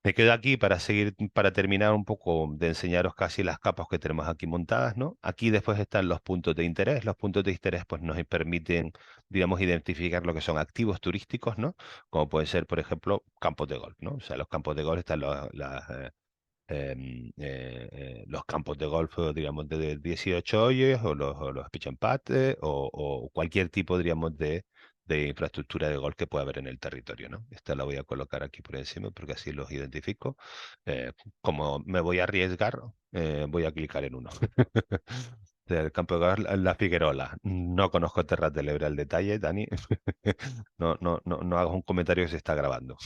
Me quedo aquí para seguir, para terminar un poco de enseñaros casi las capas que tenemos aquí montadas, ¿no? Aquí después están los puntos de interés. Los puntos de interés pues nos permiten, digamos, identificar lo que son activos turísticos, ¿no? Como pueden ser, por ejemplo, campos de golf, ¿no? O sea, los campos de golf están los campos de golf, digamos, de 18 hoyos o los pitch and putt o cualquier tipo, diríamos, de infraestructura de golf que pueda haber en el territorio, ¿no? Esta la voy a colocar aquí por encima porque así los identifico. Como me voy a arriesgar, voy a clicar en uno. Del campo de golf La Figuerola. No conozco Terras del Ebre al detalle, Dani. No hagas un comentario que se está grabando.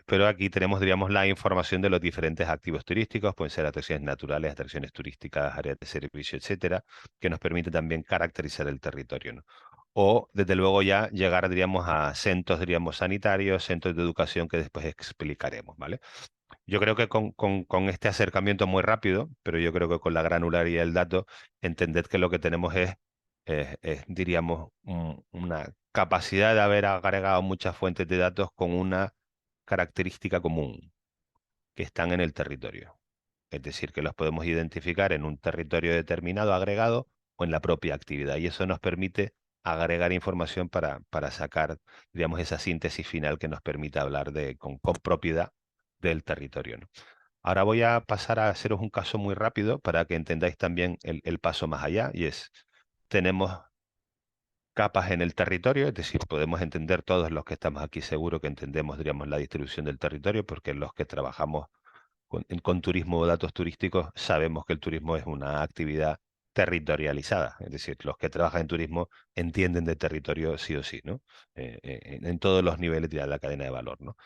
Pero aquí tenemos, diríamos, la información de los diferentes activos turísticos, pueden ser atracciones naturales, atracciones turísticas, áreas de servicio, etcétera, que nos permite también caracterizar el territorio, ¿no? O, desde luego, ya llegar, diríamos, a centros, diríamos, sanitarios, centros de educación que después explicaremos, ¿vale? Yo creo que con este acercamiento muy rápido, pero yo creo que con la granularidad del dato, entended que lo que tenemos diríamos, una capacidad de haber agregado muchas fuentes de datos con una característica común, que están en el territorio. Es decir, que los podemos identificar en un territorio determinado agregado o en la propia actividad. Y eso nos permite agregar información para sacar, digamos, esa síntesis final que nos permite hablar con propiedad del territorio, ¿no? Ahora voy a pasar a haceros un caso muy rápido para que entendáis también el paso más allá, y tenemos capas en el territorio, es decir, podemos entender todos los que estamos aquí, seguro que entendemos, diríamos, la distribución del territorio, porque los que trabajamos con turismo o datos turísticos sabemos que el turismo es una actividad territorializada, es decir, los que trabajan en turismo entienden de territorio sí o sí, ¿no? En todos los niveles de la cadena de valor, ¿no?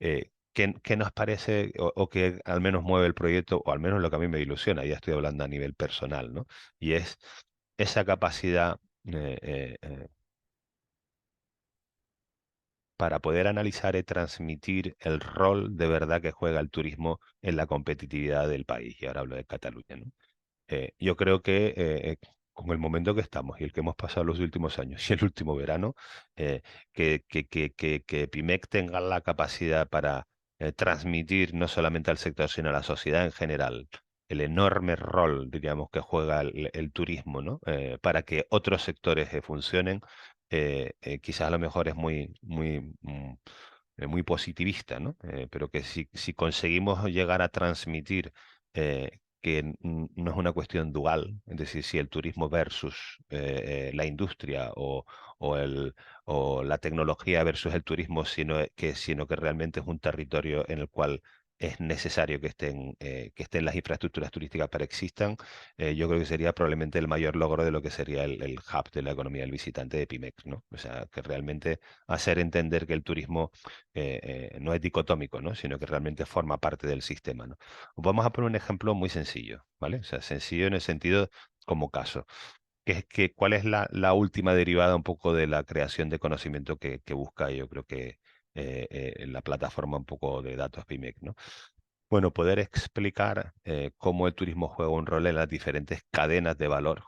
¿Qué nos parece o qué al menos mueve el proyecto, o al menos lo que a mí me ilusiona, ya estoy hablando a nivel personal, ¿no? Y es esa capacidad para poder analizar y transmitir el rol de verdad que juega el turismo en la competitividad del país. Y ahora hablo de Cataluña, ¿no? Yo creo que con el momento que estamos y el que hemos pasado los últimos años y el último verano, que Pimec tenga la capacidad para transmitir no solamente al sector, sino a la sociedad en general, el enorme rol, diríamos, que juega el turismo, ¿no? Para que otros sectores funcionen, quizás a lo mejor es muy positivista, ¿no? Pero que si conseguimos llegar a transmitir que no es una cuestión dual, es decir, si el turismo versus la industria o la tecnología versus el turismo, sino que realmente es un territorio en el cual es necesario que estén las infraestructuras turísticas para que existan. Yo creo que sería probablemente el mayor logro de lo que sería el hub de la economía del visitante de Pimex, ¿no? O sea, que realmente hacer entender que el turismo no es dicotómico, ¿no? Sino que realmente forma parte del sistema, ¿no? Vamos a poner un ejemplo muy sencillo, ¿vale? O sea, sencillo en el sentido como caso. ¿Cuál es la última derivada un poco de la creación de conocimiento que busca, yo creo que la plataforma un poco de datos PIMEC, ¿no? Bueno, poder explicar cómo el turismo juega un rol en las diferentes cadenas de valor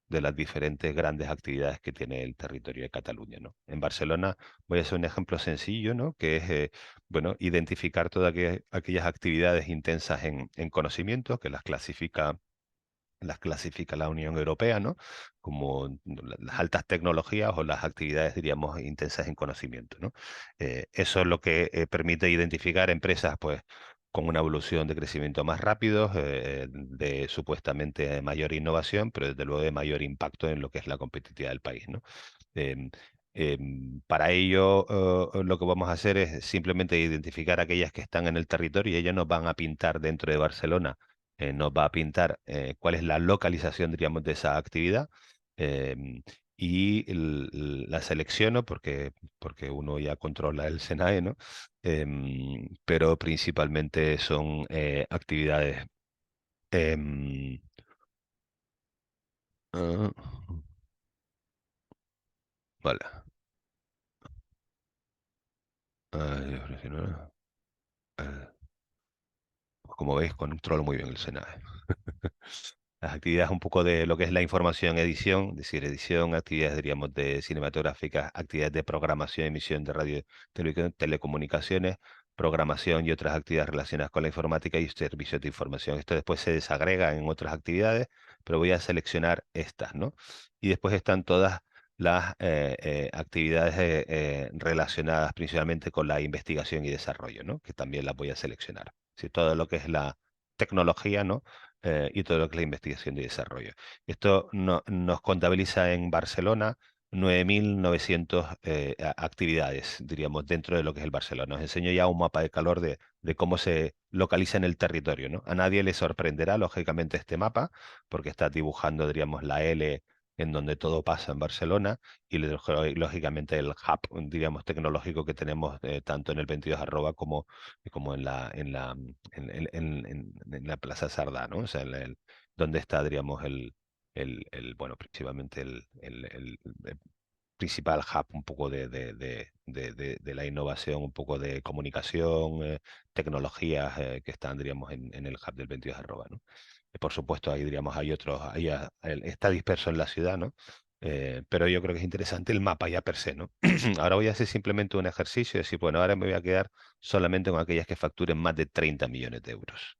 de las diferentes grandes actividades que tiene el territorio de Cataluña, ¿no? En Barcelona voy a hacer un ejemplo sencillo, ¿no? Que es, bueno, identificar todas aquellas actividades intensas en conocimiento, que las clasifica la Unión Europea, ¿no? Como las altas tecnologías o las actividades, diríamos, intensas en conocimiento, ¿no? Eso es lo que permite identificar empresas, pues, con una evolución de crecimiento más rápido, de supuestamente mayor innovación, pero desde luego de mayor impacto en lo que es la competitividad del país, ¿no? Em, para ello, lo que vamos a hacer es simplemente identificar aquellas que están en el territorio y ellos nos van a pintar dentro de Barcelona, nos va a pintar cuál es la localización, diríamos, de esa actividad. em, y la selecciono porque uno ya controla el SENAE, ¿no? Pero principalmente son actividades. em, ah, vale. Ay, pues como veis, controlo muy bien el SENAE. Las actividades un poco de lo que es la información edición, es decir, edición, actividades, diríamos, de cinematográficas, actividades de programación, emisión de radio, televisión, telecomunicaciones, programación y otras actividades relacionadas con la informática y servicios de información. Esto después se desagrega en otras actividades, pero voy a seleccionar estas, ¿no? Y después están todas las actividades relacionadas principalmente con la investigación y desarrollo, ¿no? Que también las voy a seleccionar. Si todo lo que es la tecnología, ¿no? Y todo lo que es la investigación y desarrollo. Esto nos contabiliza en Barcelona 9.900 actividades, diríamos, dentro de lo que es el Barcelona. Os enseño ya un mapa de calor de cómo se lógica en el territorio, ¿no? A nadie le sorprenderá, lógicamente, este mapa, porque está dibujando, diríamos, la L en donde todo pasa en Barcelona y lógicamente el hub, diríamos, tecnológico que tenemos tanto en el 22 arroba como en la Plaza Sardá, ¿no? O sea, donde está, diríamos, bueno, principalmente el principal hub un poco de la innovación, un poco de comunicación, tecnologías que están, diríamos, en el hub del 22 arroba, ¿no? Por supuesto, ahí, diríamos, hay otros, está disperso en la ciudad, ¿no? Pero yo creo que es interesante el mapa ya per se, ¿no? Ahora voy a hacer simplemente un ejercicio y decir, bueno, ahora me voy a quedar solamente con aquellas que facturen más de 30 millones de euros.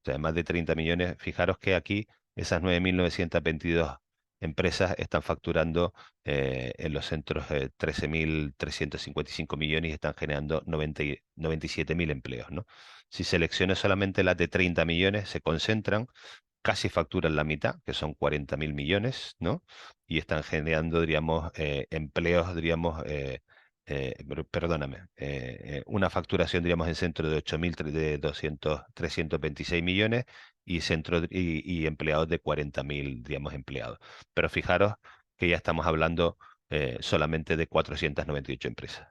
O sea, más de 30 millones. Fijaros que aquí esas 9.922 empresas están facturando en los centros 13.355 millones y están generando 97.000 empleos, ¿no? Si selecciono solamente las de 30 millones, se concentran, casi facturan la mitad, que son 40.000 millones, ¿no? Y están generando, diríamos, empleos, diríamos, perdóname, una facturación, diríamos, en centro de 326 millones y, y empleados de 40.000, digamos, empleados. Pero fijaros que ya estamos hablando solamente de 498 empresas.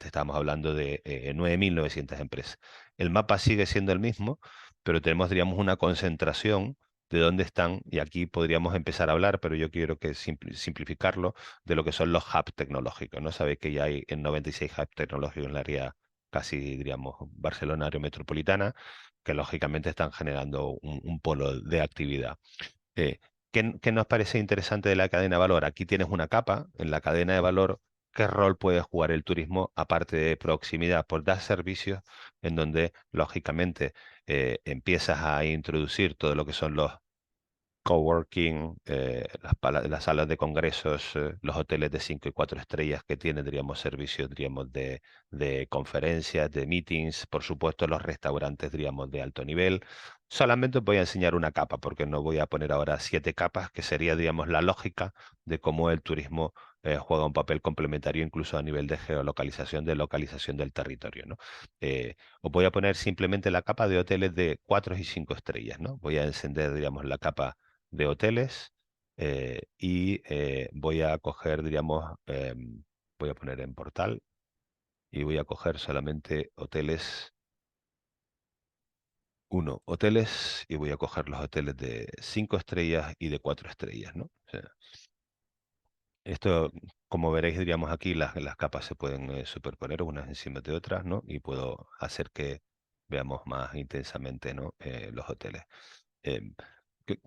Estamos hablando de 9.900 empresas. El mapa sigue siendo el mismo, pero tenemos, diríamos, una concentración de dónde están, y aquí podríamos empezar a hablar, pero yo quiero que simplificarlo, de lo que son los hubs tecnológicos, ¿no? Sabéis que ya hay en 96 hubs tecnológicos en el área casi, diríamos, Barcelona, área metropolitana, que lógicamente están generando un polo de actividad. Eh, ¿Qué nos parece interesante de la cadena de valor? Aquí tienes una capa en la cadena de valor. ¿Qué rol puede jugar el turismo aparte de proximidad? Por dar servicios en donde, lógicamente, empiezas a introducir todo lo que son los coworking, las salas de congresos, los hoteles de 5 y 4 estrellas que tienen, diríamos, servicios, diríamos, de conferencias, de meetings, por supuesto, los restaurantes, diríamos, de alto nivel. Solamente os voy a enseñar una capa, porque no voy a poner ahora 7 capas, que sería, digamos, la lógica de cómo el turismo juega un papel complementario incluso a nivel de geolocalización, de localización del territorio, ¿no? Os voy a poner simplemente la capa de hoteles de 4 y 5 estrellas, ¿no? Voy a encender, digamos, la capa de hoteles y voy a coger, diríamos, voy a poner en portal y voy a coger solamente hoteles, hoteles, y voy a coger los hoteles de 5 estrellas y de 4 estrellas, ¿no? O sea, esto, como veréis, diríamos aquí, las capas se pueden superponer unas encima de otras, ¿no? Y puedo hacer que veamos más intensamente, ¿no? Los hoteles. Em, que-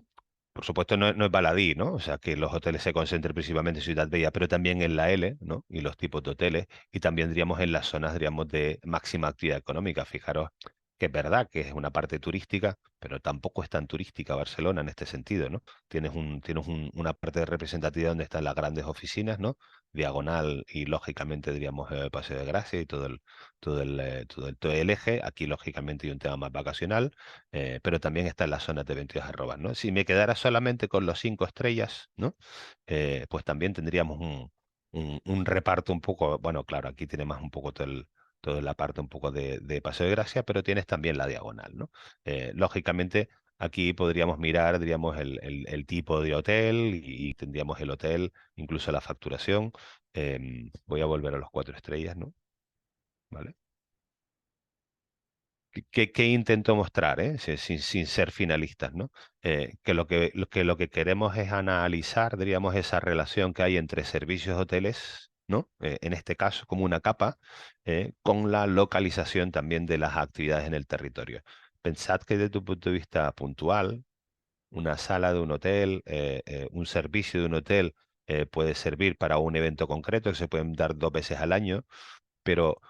por supuesto, no es baladí, ¿no? O sea, que los hoteles se concentren principalmente en Ciudad Bella, pero también en la L, ¿no? Y los tipos de hoteles, y también, diríamos, en las zonas, diríamos, de máxima actividad económica. Fijaros que es verdad que es una parte turística, pero tampoco es tan turística Barcelona en este sentido, ¿no? Una parte representativa donde están las grandes oficinas, ¿no? Diagonal y lógicamente diríamos Paseo de Gracia y todo el eje. Aquí lógicamente hay un tema más vacacional, pero también está en las zonas de 22 arrobas, ¿no? Si me quedara solamente con los 5 estrellas, ¿no? Pues también tendríamos un reparto un poco, bueno, claro, aquí tiene más un poco toda la parte un poco de Paseo de Gracia, pero tienes también la diagonal, ¿no? Lógicamente, aquí podríamos mirar, diríamos, el tipo de hotel y tendríamos el hotel, incluso la facturación. Voy a volver a los 4 estrellas, ¿no? ¿Vale? ¿Qué intento mostrar, sin ser finalistas, ¿no? Que lo que queremos es analizar, diríamos, esa relación que hay entre servicios hoteles, ¿no? En este caso, como una capa, con la localización también de las actividades en el territorio. Pensad que desde tu punto de vista puntual, una sala de un hotel, un servicio de un hotel puede servir para un evento concreto que se pueden dar 2 veces al año, pero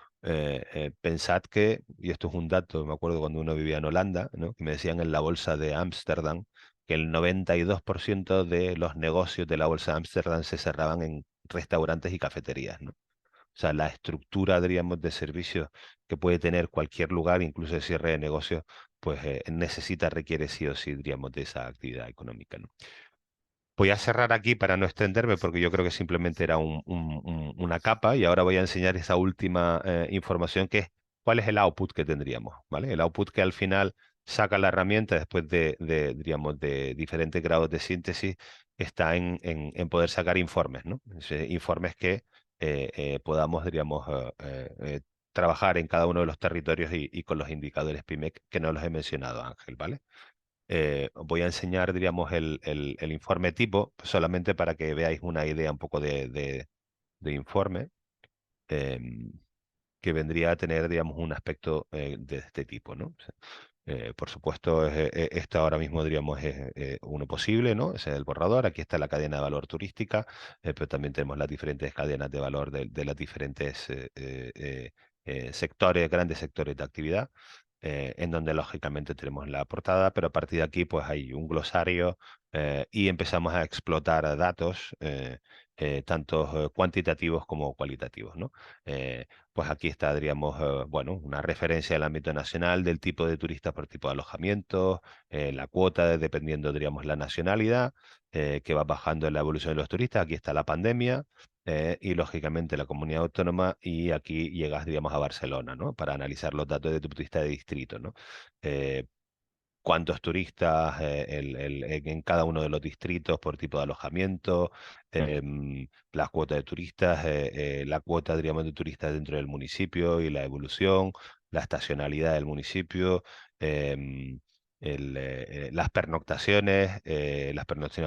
pensad que, y esto es un dato, me acuerdo cuando uno vivía en Holanda, ¿no? Que me decían en la bolsa de Ámsterdam que el 92% de los negocios de la bolsa de Ámsterdam se cerraban en restaurantes y cafeterías, ¿no? O sea, la estructura, diríamos, de servicios que puede tener cualquier lugar, incluso de cierre de negocios, pues requiere sí o sí, diríamos, de esa actividad económica, ¿no? Voy a cerrar aquí para no extenderme porque yo creo que simplemente era una capa y ahora voy a enseñar esa última información que es cuál es el output que tendríamos, ¿vale? El output que al final saca la herramienta después diríamos, de diferentes grados de síntesis está en poder sacar informes, ¿no? Informes que podamos, diríamos, trabajar en cada uno de los territorios y con los indicadores PIMEC que no los he mencionado, Ángel, ¿vale? Voy a enseñar, diríamos, el informe tipo, solamente para que veáis una idea un poco de informe, em, que vendría a tener, digamos, un aspecto de este tipo, ¿no? O sea, por supuesto, esto ahora mismo, diríamos, es uno posible, ¿no? Ese es el borrador. Aquí está la cadena de valor turística, pero también tenemos las diferentes cadenas de valor de las diferentes sectores, grandes sectores de actividad, en donde lógicamente tenemos la portada, pero a partir de aquí pues hay un glosario y empezamos a explotar datos, tanto cuantitativos como cualitativos, ¿no? Pues aquí está, diríamos, bueno, una referencia al ámbito nacional del tipo de turista por tipo de alojamiento, la cuota dependiendo, diríamos, la nacionalidad, que va bajando en la evolución de los turistas. Aquí está la pandemia y, lógicamente, la comunidad autónoma y aquí llegas, digamos, a Barcelona, ¿no? Para analizar los datos de tu turista de distrito, ¿no? Eh, Cuántos turistas en cada uno de los distritos por tipo de alojamiento, las cuotas de turistas, la cuota, diríamos, de turistas dentro del municipio y la evolución, la estacionalidad del municipio, em, las pernoctaciones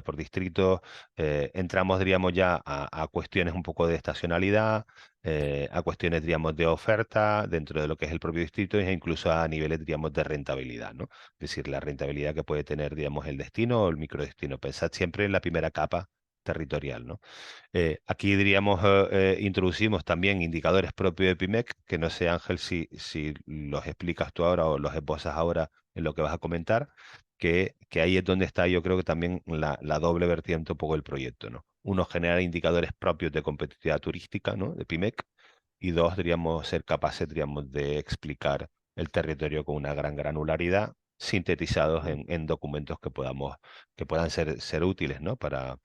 por distrito. Entramos, diríamos, ya a cuestiones un poco de estacionalidad, a cuestiones, diríamos, de oferta dentro de lo que es el propio distrito e incluso a niveles, diríamos, de rentabilidad, ¿no? Es decir, la rentabilidad que puede tener, digamos, el destino o el microdestino. Pensad siempre en la primera capa territorial, ¿no? Aquí diríamos, introducimos también indicadores propios de PIMEC, que no sé, Ángel, si los explicas tú ahora o los esbozas ahora en lo que vas a comentar, que ahí es donde está, yo creo que también la doble vertiente un poco del proyecto, ¿no? Uno, generar indicadores propios de competitividad turística, ¿no? De PIMEC, y dos, diríamos, ser capaces, diríamos, de explicar el territorio con una gran granularidad, sintetizados en documentos que puedan ser útiles, ¿no? Para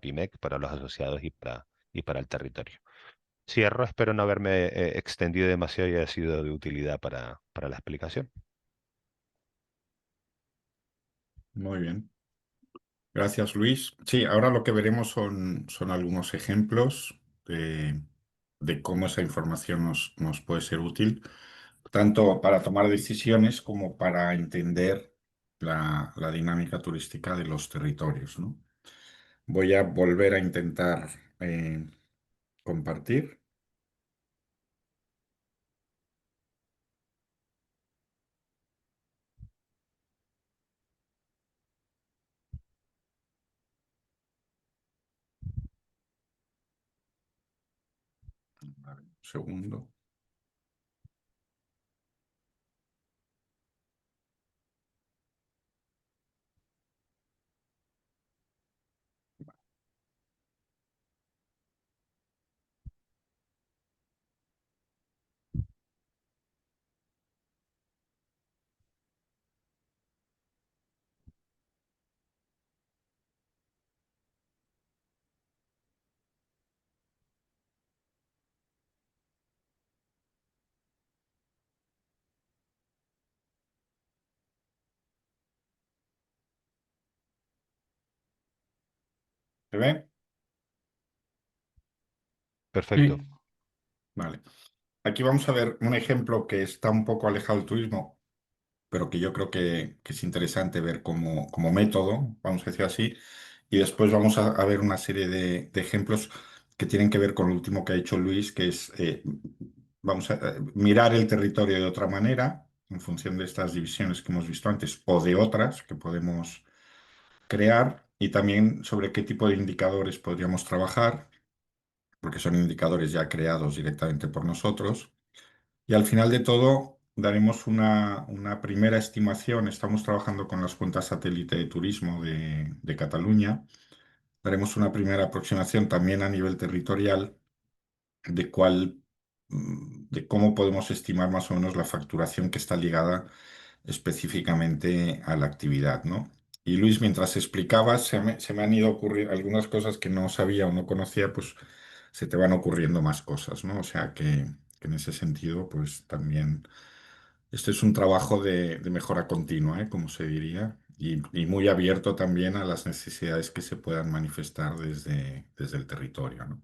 PIMEC, para los asociados y para el territorio. Cierro, espero no haberme extendido demasiado y haya sido de utilidad para la explicación. Muy bien. Gracias, Luis. Sí, ahora lo que veremos son algunos ejemplos de cómo esa información nos puede ser útil, tanto para tomar decisiones como para entender la dinámica turística de los territorios, ¿no? Voy a volver a intentar compartir. A ver, un segundo. ¿Se ve? Perfecto. Sí. Vale. Aquí vamos a ver un ejemplo que está un poco alejado del turismo, pero que yo creo que es interesante ver como método, vamos a decir así, y después vamos a ver una serie de ejemplos que tienen que ver con lo último que ha dicho Luis, que es, vamos a mirar el territorio de otra manera, en función de estas divisiones que hemos visto antes, o de otras que podemos crear, y también sobre qué tipo de indicadores podríamos trabajar, porque son indicadores ya creados directamente por nosotros. Y al final de todo, daremos una primera estimación. Estamos trabajando con las cuentas satélite de turismo de Cataluña. Daremos una primera aproximación también a nivel territorial de de cómo podemos estimar más o menos la facturación que está ligada específicamente a la actividad, ¿no? Y Luis, mientras explicabas, se me han ido ocurriendo algunas cosas que no sabía o no conocía, pues se te van ocurriendo más cosas, ¿no? O sea que en ese sentido, pues también este es un trabajo de mejora continua, ¿eh? Como se diría, y muy abierto también a las necesidades que se puedan manifestar desde el territorio, ¿no?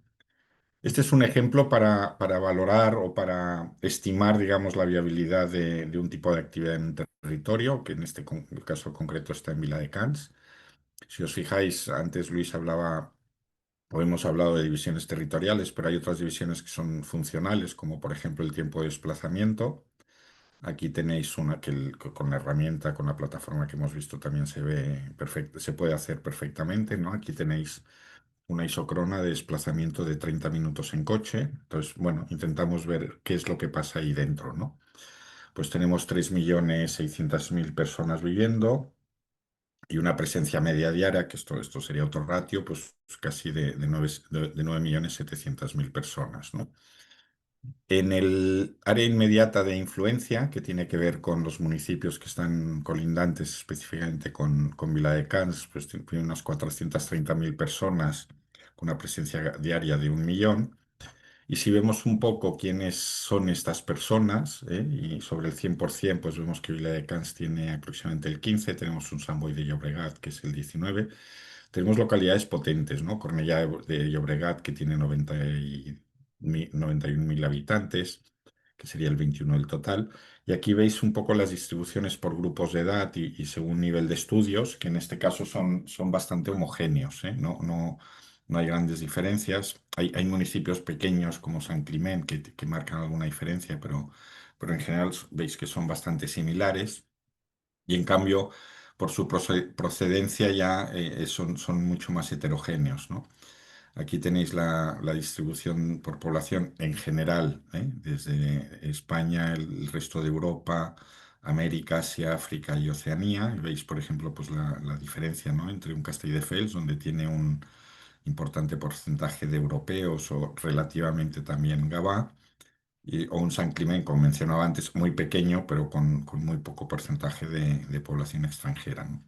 Este es un ejemplo para valorar o para estimar, digamos, la viabilidad de un tipo de actividad en un territorio, que en este caso concreto está en Viladecans. Si os fijáis, antes Luis hablaba, o hemos hablado de divisiones territoriales, pero hay otras divisiones que son funcionales, como por ejemplo el tiempo de desplazamiento. Aquí tenéis una que con la herramienta, con la plataforma que hemos visto también se ve perfecto, se puede hacer perfectamente, ¿no? Aquí tenéis una isocrona de desplazamiento de 30 minutos en coche. Entonces, bueno, intentamos ver qué es lo que pasa ahí dentro, ¿no? Pues tenemos 3.600.000 personas viviendo y una presencia media diaria, que esto sería otro ratio, pues casi de 9.700.000 personas, ¿no? En el área inmediata de influencia, que tiene que ver con los municipios que están colindantes específicamente con Viladecans, pues tiene unas 430.000 personas con una presencia diaria de 1 millón. Y si vemos un poco quiénes son estas personas, y sobre el 100%, pues vemos que Viladecans tiene aproximadamente el 15, tenemos un Sant Boi de Llobregat, que es el 19, tenemos localidades potentes, ¿no? Cornellà de Llobregat, que tiene 91.000 habitantes, que sería el 21 del total. Y aquí veis un poco las distribuciones por grupos de edad y según nivel de estudios, que en este caso son bastante homogéneos, ¿eh? No hay grandes diferencias. Hay municipios pequeños como San Climent que marcan alguna diferencia, pero en general veis que son bastante similares. Y en cambio, por su procedencia ya son mucho más heterogéneos, ¿no? Aquí tenéis la distribución por población en general, ¿eh? Desde España, el resto de Europa, América, Asia, África y Oceanía. Y veis, por ejemplo, pues la diferencia, ¿no? Entre un Castelldefels, donde tiene un importante porcentaje de europeos o relativamente también Gavà, o un San Climent, como mencionaba antes, muy pequeño, pero con muy poco porcentaje de población extranjera, ¿no?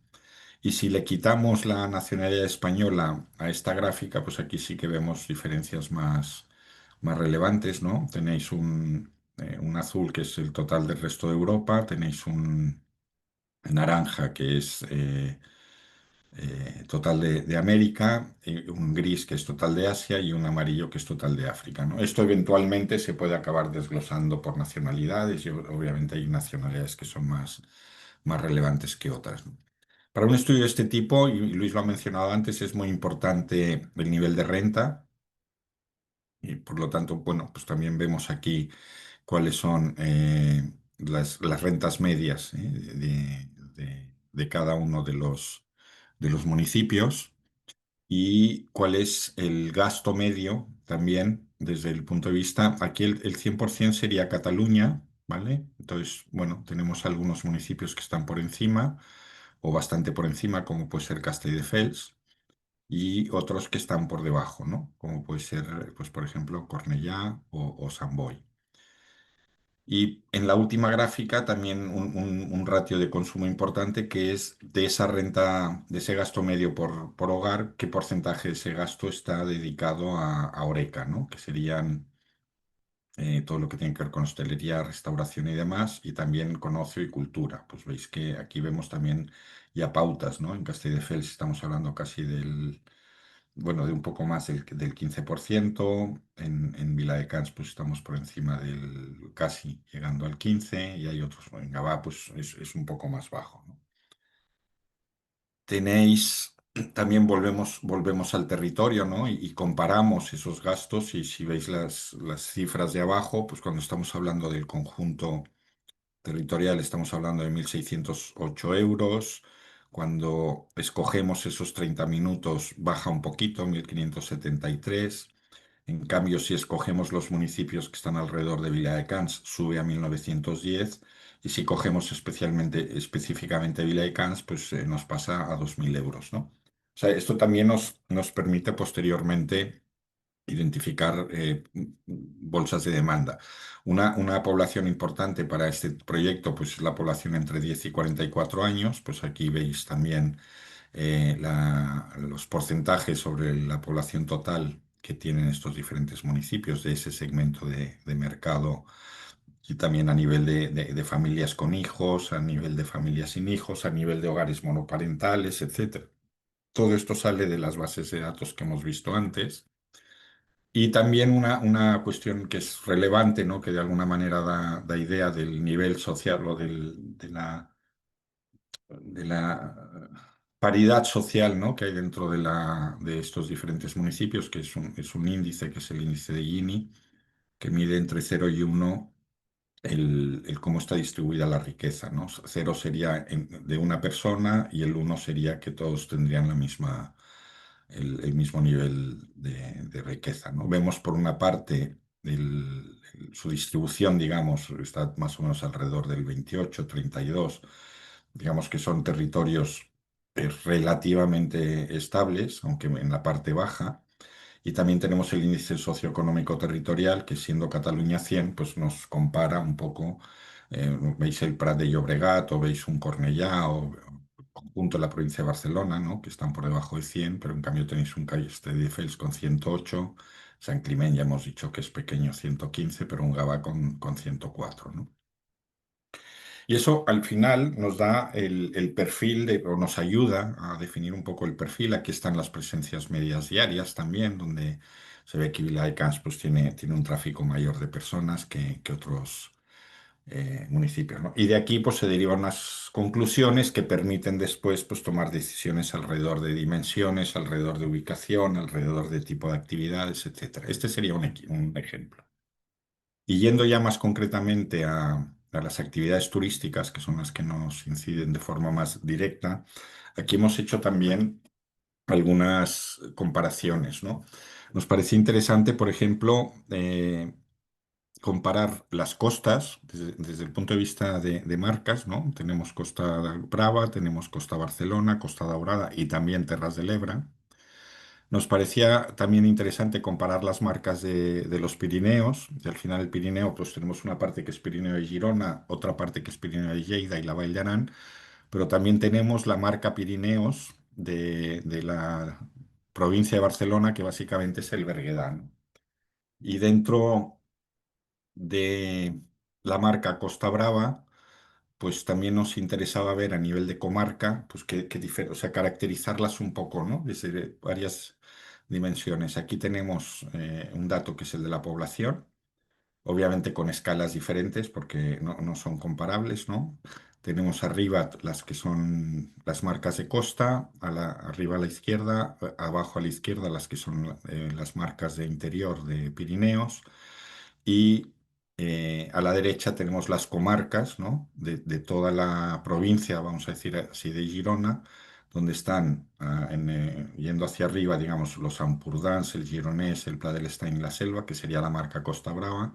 Y si le quitamos la nacionalidad española a esta gráfica, pues aquí sí que vemos diferencias más relevantes, ¿no? Tenéis un azul que es el total del resto de Europa, tenéis un naranja que es total de América, un gris que es total de Asia y un amarillo que es total de África, ¿no? Esto eventualmente se puede acabar desglosando por nacionalidades y obviamente hay nacionalidades que son más relevantes que otras, ¿no? Para un estudio de este tipo, y Luis lo ha mencionado antes, es muy importante el nivel de renta y por lo tanto, bueno, pues también vemos aquí cuáles son las rentas medias, de cada uno de los municipios y cuál es el gasto medio también desde el punto de vista, aquí el 100% sería Cataluña, ¿vale? Entonces, bueno, tenemos algunos municipios que están por encima o bastante por encima, como puede ser Castelldefels, y otros que están por debajo, ¿no? Como puede ser, pues, por ejemplo, Cornellà o Sant Boi. Y en la última gráfica también un ratio de consumo importante que es de esa renta, de ese gasto medio por hogar, qué porcentaje de ese gasto está dedicado a Horeca, ¿no? Que serían todo lo que tiene que ver con hostelería, restauración y demás, y también con ocio y cultura. Pues veis que aquí vemos también ya pautas, ¿no? En Castelldefels estamos hablando casi del bueno, de un poco más del 15%. En Viladecans pues estamos por encima del casi llegando al 15%, y hay otros, bueno, en Gavà pues es un poco más bajo, ¿no? Tenéis, también volvemos al territorio, ¿no? Y comparamos esos gastos, y si veis las cifras de abajo, pues cuando estamos hablando del conjunto territorial estamos hablando de 1.608 euros. Cuando escogemos esos 30 minutos baja un poquito, 1.573. En cambio, si escogemos los municipios que están alrededor de Viladecans, sube a 1.910. Y si cogemos específicamente Viladecans, pues nos pasa a 2.000 euros, ¿no? O sea, esto también nos permite posteriormente identificar bolsas de demanda. Una población importante para este proyecto, pues es la población entre 10 y 44 años. Pues aquí veis también los porcentajes sobre la población total que tienen estos diferentes municipios de ese segmento de mercado, y también a nivel de familias con hijos, a nivel de familias sin hijos, a nivel de hogares monoparentales, etcétera. Todo esto sale de las bases de datos que hemos visto antes. Y también una cuestión que es relevante, ¿no? Que de alguna manera da idea del nivel social o de la paridad social, ¿no? Que hay dentro de estos diferentes municipios, que es un índice, que es el índice de Gini, que mide entre 0 y 1 el cómo está distribuida la riqueza, ¿no? 0 sería de una persona, y el 1 sería que todos tendrían el mismo nivel de riqueza, ¿no? Vemos por una parte su distribución, digamos, está más o menos alrededor del 28, 32. Digamos que son territorios relativamente estables, aunque en la parte baja. Y también tenemos el índice socioeconómico territorial, que siendo Cataluña 100, pues nos compara un poco. Veis el Prat de Llobregat, o veis un Cornellá, o conjunto de la provincia de Barcelona, ¿no? Que están por debajo de 100, pero en cambio tenéis un Castelldefels con 108. San Climent ya hemos dicho que es pequeño, 115, pero un Gavà con 104, ¿no? Y eso al final nos da el perfil o nos ayuda a definir un poco el perfil. Aquí están las presencias medias diarias también, donde se ve que Viladecans pues tiene un tráfico mayor de personas que otros municipios, ¿no? Y de aquí pues se derivan unas conclusiones que permiten después pues tomar decisiones alrededor de dimensiones, alrededor de ubicación, alrededor de tipo de actividades, etcétera. Este sería un ejemplo. Y yendo ya más concretamente a las actividades turísticas, que son las que nos inciden de forma más directa, aquí hemos hecho también algunas comparaciones, ¿no? Nos parecía interesante, por ejemplo, comparar las costas desde el punto de vista de marcas, ¿no? Tenemos Costa Brava, tenemos Costa Barcelona, Costa Daurada y también Terras de l'Ebre. Nos parecía también interesante comparar las marcas de los Pirineos. Y al final el Pirineo, pues tenemos una parte que es Pirineo de Girona, otra parte que es Pirineo de Lleida y la Vall d'Aran, pero también tenemos la marca Pirineos de la provincia de Barcelona, que básicamente es el Berguedà, ¿no? Y dentro de la marca Costa Brava, pues también nos interesaba ver a nivel de comarca, pues o sea, caracterizarlas un poco, ¿no? Desde varias dimensiones. Aquí tenemos un dato que es el de la población, obviamente con escalas diferentes porque no son comparables, ¿no? Tenemos arriba las que son las marcas de costa, arriba a la izquierda, abajo a la izquierda las que son las marcas de interior de Pirineos, y a la derecha tenemos las comarcas, ¿no? De toda la provincia, vamos a decir así, de Girona, donde están yendo hacia arriba, digamos, los Ampurdans, el Gironès, el Pla del Estany y la Selva, que sería la marca Costa Brava,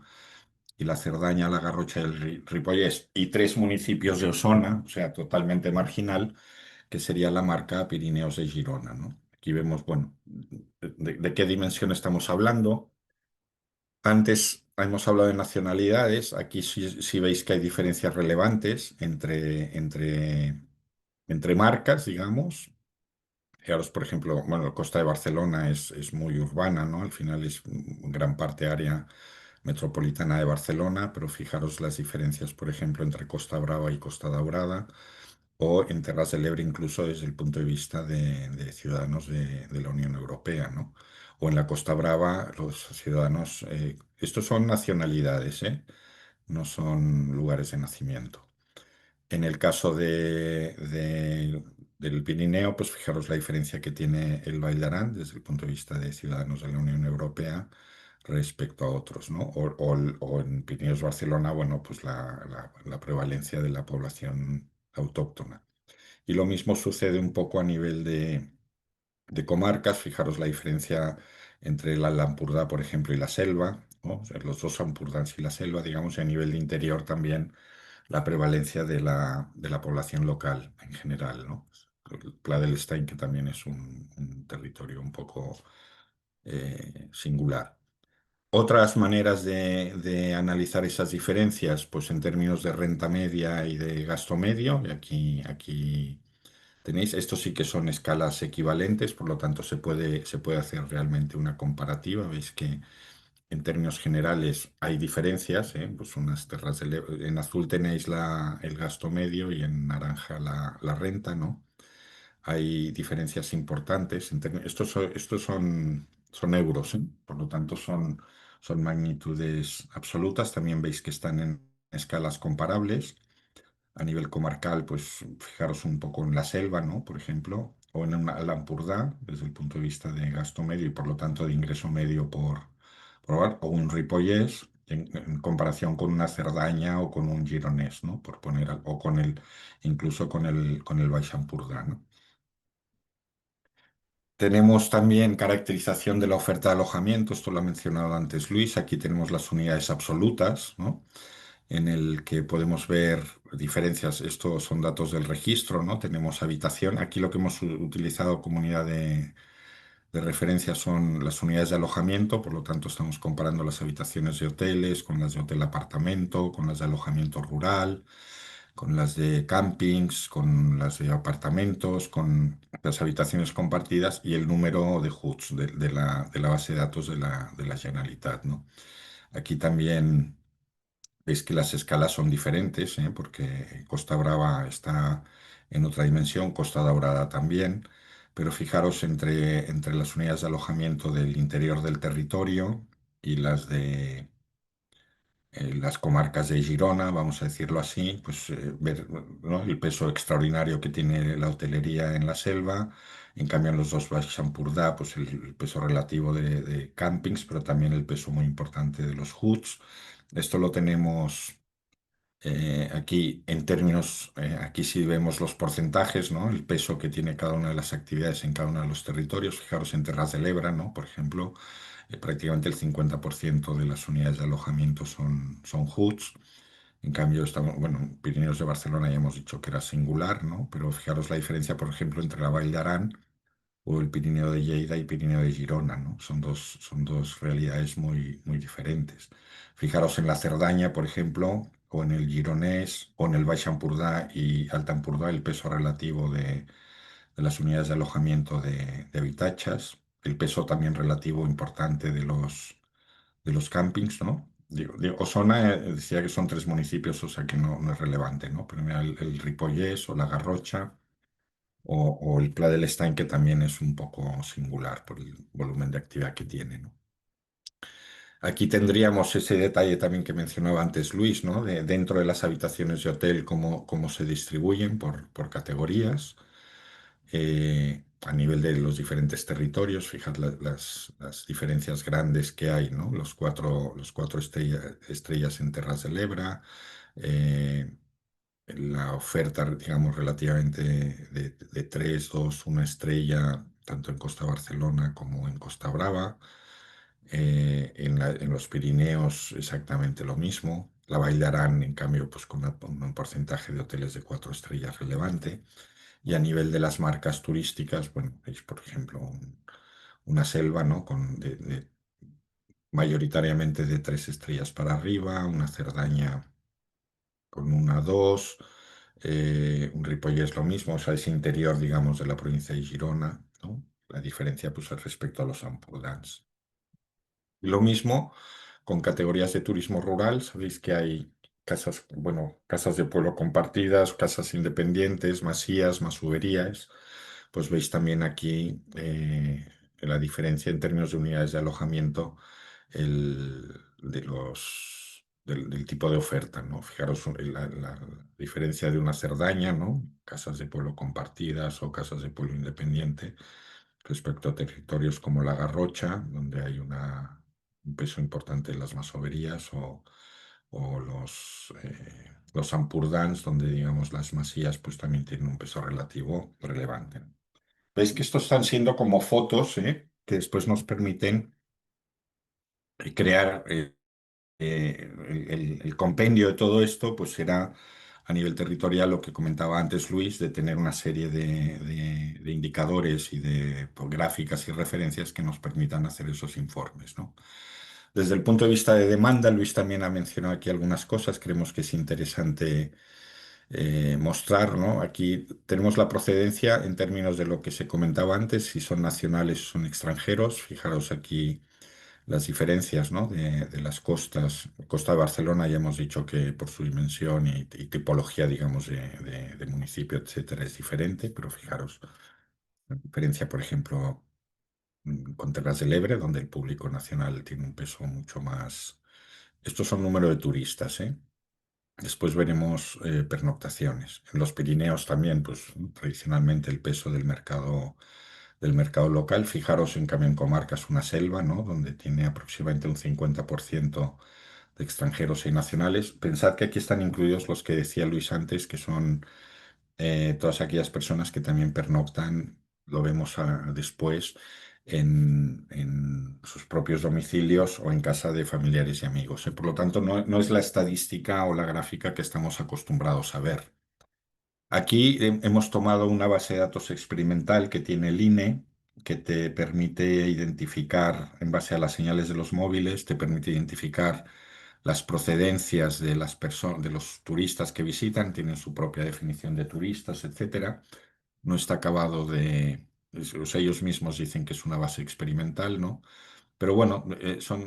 y la Cerdaña, la Garrocha y el Ripollès, y 3 municipios de Osona, o sea, totalmente marginal, que sería la marca Pirineos de Girona, ¿no? Aquí vemos, bueno, de qué dimensión estamos hablando. Antes hemos hablado de nacionalidades. Aquí sí veis que hay diferencias relevantes entre marcas, digamos. Fijaros, por ejemplo, bueno, la costa de Barcelona es muy urbana, ¿no? Al final es gran parte área metropolitana de Barcelona, pero fijaros las diferencias, por ejemplo, entre Costa Brava y Costa Daurada, o en Terras del Ebre incluso desde el punto de vista de ciudadanos de la Unión Europea, ¿no? O en la Costa Brava, los ciudadanos, estos son nacionalidades, ¿eh? No son lugares de nacimiento. En el caso del Pirineo, pues fijaros la diferencia que tiene el Vall d'Aran desde el punto de vista de ciudadanos de la Unión Europea respecto a otros, ¿no? O en Pirineos Barcelona, bueno, pues la prevalencia de la población autóctona. Y lo mismo sucede un poco a nivel de comarcas, fijaros la diferencia entre la Lampurdá, por ejemplo, y la selva, ¿no? O sea, los dos Ampurdans y la selva, digamos, y a nivel de interior también la prevalencia de la población local en general, ¿no? El Pla del Estany, que también es un territorio un poco singular. Otras maneras de analizar esas diferencias, pues en términos de renta media y de gasto medio, y aquí tenéis, estos sí que son escalas equivalentes, por lo tanto se puede hacer realmente una comparativa. Veis que en términos generales hay diferencias, ¿eh? Pues unas terras en azul tenéis el gasto medio y en naranja la renta, ¿no? Hay diferencias importantes. Estos son euros, ¿eh? Por lo tanto son magnitudes absolutas. También veis que están en escalas comparables. A nivel comarcal, pues fijaros un poco en la selva, ¿no? Por ejemplo, o en una Lampurdá, desde el punto de vista de gasto medio y por lo tanto de ingreso medio por hogar, o un Ripollès en comparación con una Cerdaña o con un Gironès, ¿no? Por poner, o incluso con el Baix Empordà, ¿no? Tenemos también caracterización de la oferta de alojamiento, esto lo ha mencionado antes Luis, aquí tenemos las unidades absolutas, ¿no? En el que podemos ver diferencias, estos son datos del registro, ¿no? Tenemos habitación, aquí lo que hemos utilizado como unidad de referencia son las unidades de alojamiento, por lo tanto estamos comparando las habitaciones de hoteles con las de hotel apartamento, con las de alojamiento rural, con las de campings, con las de apartamentos, con las habitaciones compartidas y el número de HUDs de la base de datos de la Generalitat, ¿no? Aquí también veis que las escalas son diferentes, ¿eh? Porque Costa Brava está en otra dimensión, Costa Daurada también, pero fijaros entre las unidades de alojamiento del interior del territorio y las de las comarcas de Girona, vamos a decirlo así, pues ver, ¿no? El peso extraordinario que tiene la hotelería en la selva. En cambio, en los dos Baix Empordà, pues el peso relativo de campings, pero también el peso muy importante de los HUDs. Esto lo tenemos aquí en términos, aquí sí vemos los porcentajes, ¿no? El peso que tiene cada una de las actividades en cada uno de los territorios. Fijaros en Terras del Ebra, ¿no? Por ejemplo, prácticamente el 50% de las unidades de alojamiento son HUDs. En cambio, bueno, en Pirineos de Barcelona ya hemos dicho que era singular, ¿no? Pero fijaros la diferencia, por ejemplo, entre la Vall d'Aran o el Pirineo de Lleida y Pirineo de Girona, ¿no? Son dos realidades muy, muy diferentes. Fijaros en la Cerdaña, por ejemplo, o en el Gironès, o en el Baix Empordà y Alt Empordà, el peso relativo de las unidades de alojamiento de habitatges, el peso también relativo importante de los campings, ¿no? Osona decía que son 3 municipios, o sea que no es relevante, ¿no? Pero mira, el Ripollès o la Garrocha o el Pla del Estany, que también es un poco singular por el volumen de actividad que tiene, ¿no? Aquí tendríamos ese detalle también que mencionaba antes Luis, ¿no? Dentro de las habitaciones de hotel, cómo se distribuyen por categorías, a nivel de los diferentes territorios. Fijad las diferencias grandes que hay, ¿no? Los cuatro estrellas en Terras del Ebra, eh, la oferta, digamos, relativamente de 3, 2, 1 estrella, tanto en Costa Barcelona como en Costa Brava. En los Pirineos exactamente lo mismo. La Vall d'Aran, en cambio, pues con un porcentaje de hoteles de 4 estrellas relevante. Y a nivel de las marcas turísticas, bueno, veis, por ejemplo, una selva, ¿no? Mayoritariamente de 3 estrellas para arriba, una Cerdaña con una 2, un Ripollès lo mismo, o sea, ese interior, digamos, de la provincia de Girona, ¿no? La diferencia, pues, respecto a los Ampurdans. Y lo mismo con categorías de turismo rural, sabéis que hay casas, bueno, casas de pueblo compartidas, casas independientes, masías, masuberías. Pues veis también aquí la diferencia en términos de unidades de alojamiento del tipo de oferta, ¿no? Fijaros la diferencia de una Cerdaña, ¿no? Casas de pueblo compartidas o casas de pueblo independiente respecto a territorios como la Garrocha, donde hay un peso importante en las masoverías, o los Ampurdans, donde digamos las masías pues también tienen un peso relativo relevante. Veis que estos están siendo como fotos, que después nos permiten crear el compendio de todo esto, pues será a nivel territorial lo que comentaba antes Luis, de tener una serie de indicadores y de gráficas y referencias que nos permitan hacer esos informes, ¿no? Desde el punto de vista de demanda, Luis también ha mencionado aquí algunas cosas, creemos que es interesante mostrar, ¿no? Aquí tenemos la procedencia en términos de lo que se comentaba antes, si son nacionales o son extranjeros. Fijaros aquí las diferencias, ¿no? de las costas. Costa de Barcelona ya hemos dicho que por su dimensión y tipología, digamos, de municipio, etcétera, es diferente, pero fijaros, la diferencia, por ejemplo, con Terras del Ebre, donde el público nacional tiene un peso mucho más. Estos son número de turistas, ¿eh? Después veremos pernoctaciones. En los Pirineos también, pues tradicionalmente el peso del mercado local. Fijaros en cambio en comarcas una selva, ¿no? Donde tiene aproximadamente un 50% de extranjeros y nacionales. Pensad que aquí están incluidos los que decía Luis antes, que son todas aquellas personas que también pernoctan, lo vemos después, en sus propios domicilios o en casa de familiares y amigos. Por lo tanto, no es la estadística o la gráfica que estamos acostumbrados a ver. Aquí hemos tomado una base de datos experimental que tiene el INE, que te permite identificar, en base a las señales de los móviles, te permite identificar las procedencias de las personas, de los turistas que visitan, tienen su propia definición de turistas, etcétera. No está acabado o sea, ellos mismos dicen que es una base experimental, ¿no? Pero bueno,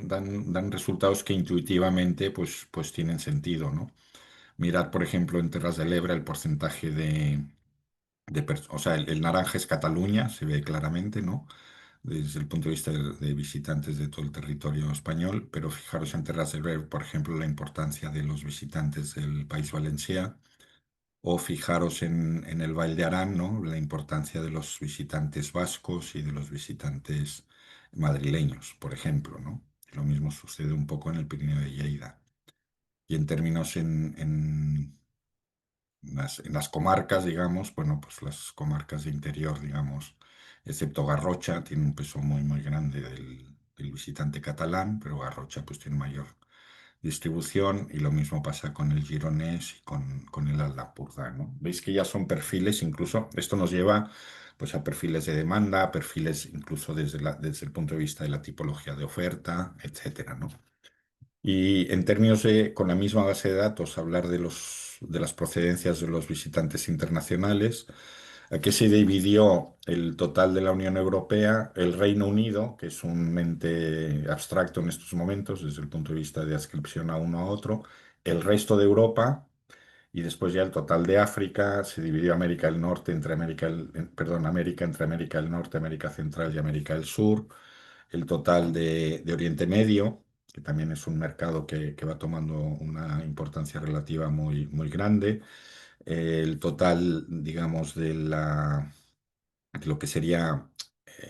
dan resultados que intuitivamente pues tienen sentido, ¿no? Mirar, por ejemplo, en Terras del Ebre el porcentaje o sea, el naranja es Cataluña, se ve claramente, ¿no? Desde el punto de vista de visitantes de todo el territorio español, pero fijaros en Terras del Ebre, por ejemplo, la importancia de los visitantes del País Valencià, o fijaros en el Val de Arán, ¿no? La importancia de los visitantes vascos y de los visitantes madrileños, por ejemplo, ¿no? Lo mismo sucede un poco en el Pirineo de Lleida. Y en términos en las comarcas, digamos, bueno, pues las comarcas de interior, digamos, excepto Garrocha, tiene un peso muy, muy grande del visitante catalán, pero Garrocha pues tiene mayor distribución y lo mismo pasa con el gironés y con el Aldapurda, ¿no? Veis que ya son perfiles, incluso esto nos lleva pues a perfiles de demanda, a perfiles incluso desde el punto de vista de la tipología de oferta, etcétera, ¿no? Y en términos con la misma base de datos, hablar de las procedencias de los visitantes internacionales, a qué se dividió el total de la Unión Europea, el Reino Unido, que es un ente abstracto en estos momentos desde el punto de vista de adscripción a uno a otro, el resto de Europa y después ya el total de África, se dividió América del Norte entre América entre América del Norte, América Central y América del Sur, el total de Oriente Medio, que también es un mercado que va tomando una importancia relativa muy, muy grande, el total, digamos, de lo que sería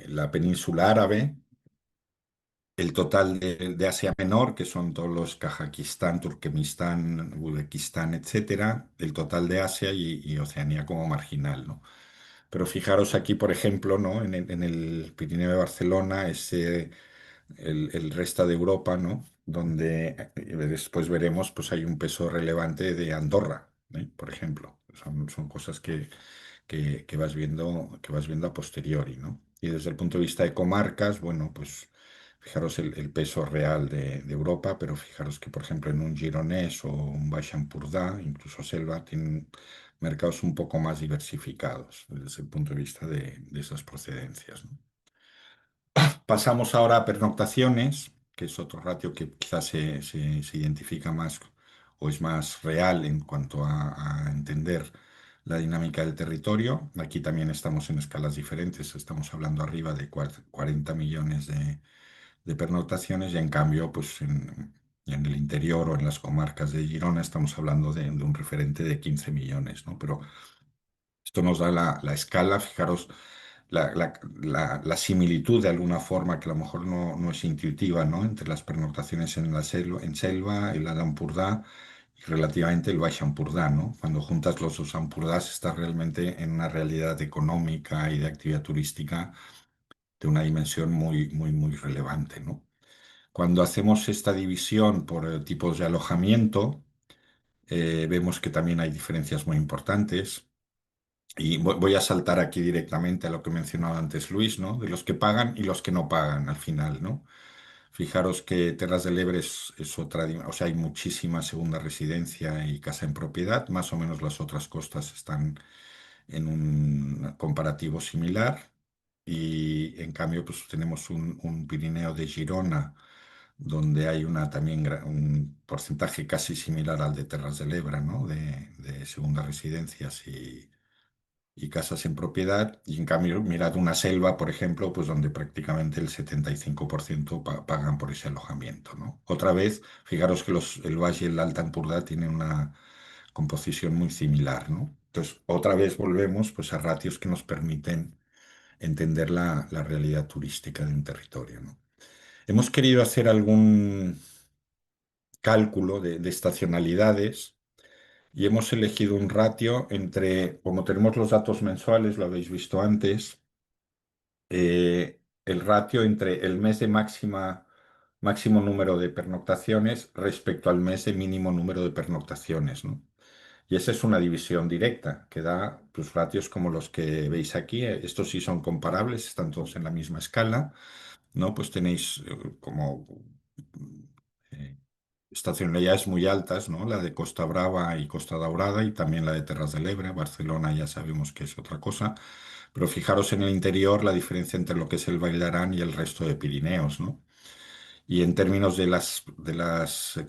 la península árabe, el total de Asia Menor, que son todos los Kazajistán, Turkmenistán, Uzbekistán, etcétera, el total de Asia y Oceanía como marginal, ¿no? Pero fijaros aquí, por ejemplo, ¿no? En el Pirineo de Barcelona, el resto de Europa, ¿no? Donde después veremos, pues hay un peso relevante de Andorra, por ejemplo. Son cosas que vas viendo a posteriori, ¿no? Y desde el punto de vista de comarcas, bueno, pues fijaros el peso real de Europa, pero fijaros que, por ejemplo, en un Gironès o un Baix Empordà, incluso Selva, tienen mercados un poco más diversificados desde el punto de vista de esas procedencias, ¿no? Pasamos ahora a pernoctaciones, que es otro ratio que quizás se identifica más o es más real en cuanto a entender la dinámica del territorio. Aquí también estamos en escalas diferentes, estamos hablando arriba de 40 millones de pernoctaciones y en cambio, pues en el interior o en las comarcas de Girona estamos hablando de un referente de 15 millones, ¿no? Pero esto nos da la escala, fijaros, la similitud de alguna forma que a lo mejor no es intuitiva, ¿no? Entre las pernoctaciones en la selva, el Alt Empordà y relativamente el Baix Empordà, ¿no? Cuando juntas los dos Empordàs estás realmente en una realidad económica y de actividad turística de una dimensión muy, muy, muy relevante, ¿no? Cuando hacemos esta división por tipos de alojamiento, vemos que también hay diferencias muy importantes. Y voy a saltar aquí directamente a lo que mencionaba antes Luis, ¿no? De los que pagan y los que no pagan al final, ¿no? Fijaros que Terras del Ebre es otra, o sea, hay muchísima segunda residencia y casa en propiedad, más o menos las otras costas están en un comparativo similar. Y en cambio, pues tenemos un Pirineo de Girona, donde hay también un porcentaje casi similar al de Terras del Ebre, ¿no? De segundas residencias y casas en propiedad, y en cambio, mirad una selva, por ejemplo, pues donde prácticamente el 75% pagan por ese alojamiento, ¿no? Otra vez, fijaros que el Valle y el Alta Empordà tienen una composición muy similar, ¿no? Entonces, otra vez volvemos pues, a ratios que nos permiten entender la realidad turística de un territorio, ¿no? Hemos querido hacer algún cálculo de estacionalidades y hemos elegido un ratio entre, como tenemos los datos mensuales, lo habéis visto antes, el ratio entre el mes de máximo número de pernoctaciones respecto al mes de mínimo número de pernoctaciones, ¿no? Y esa es una división directa que da pues, ratios como los que veis aquí. Estos sí son comparables, están todos en la misma escala, ¿no? Pues tenéis como eh, estacionalidades muy altas, ¿no? La de Costa Brava y Costa Daurada y también la de Terras del Ebre. Barcelona ya sabemos que es otra cosa. Pero fijaros en el interior la diferencia entre lo que es el Bailarán y el resto de Pirineos, ¿no? Y en términos de las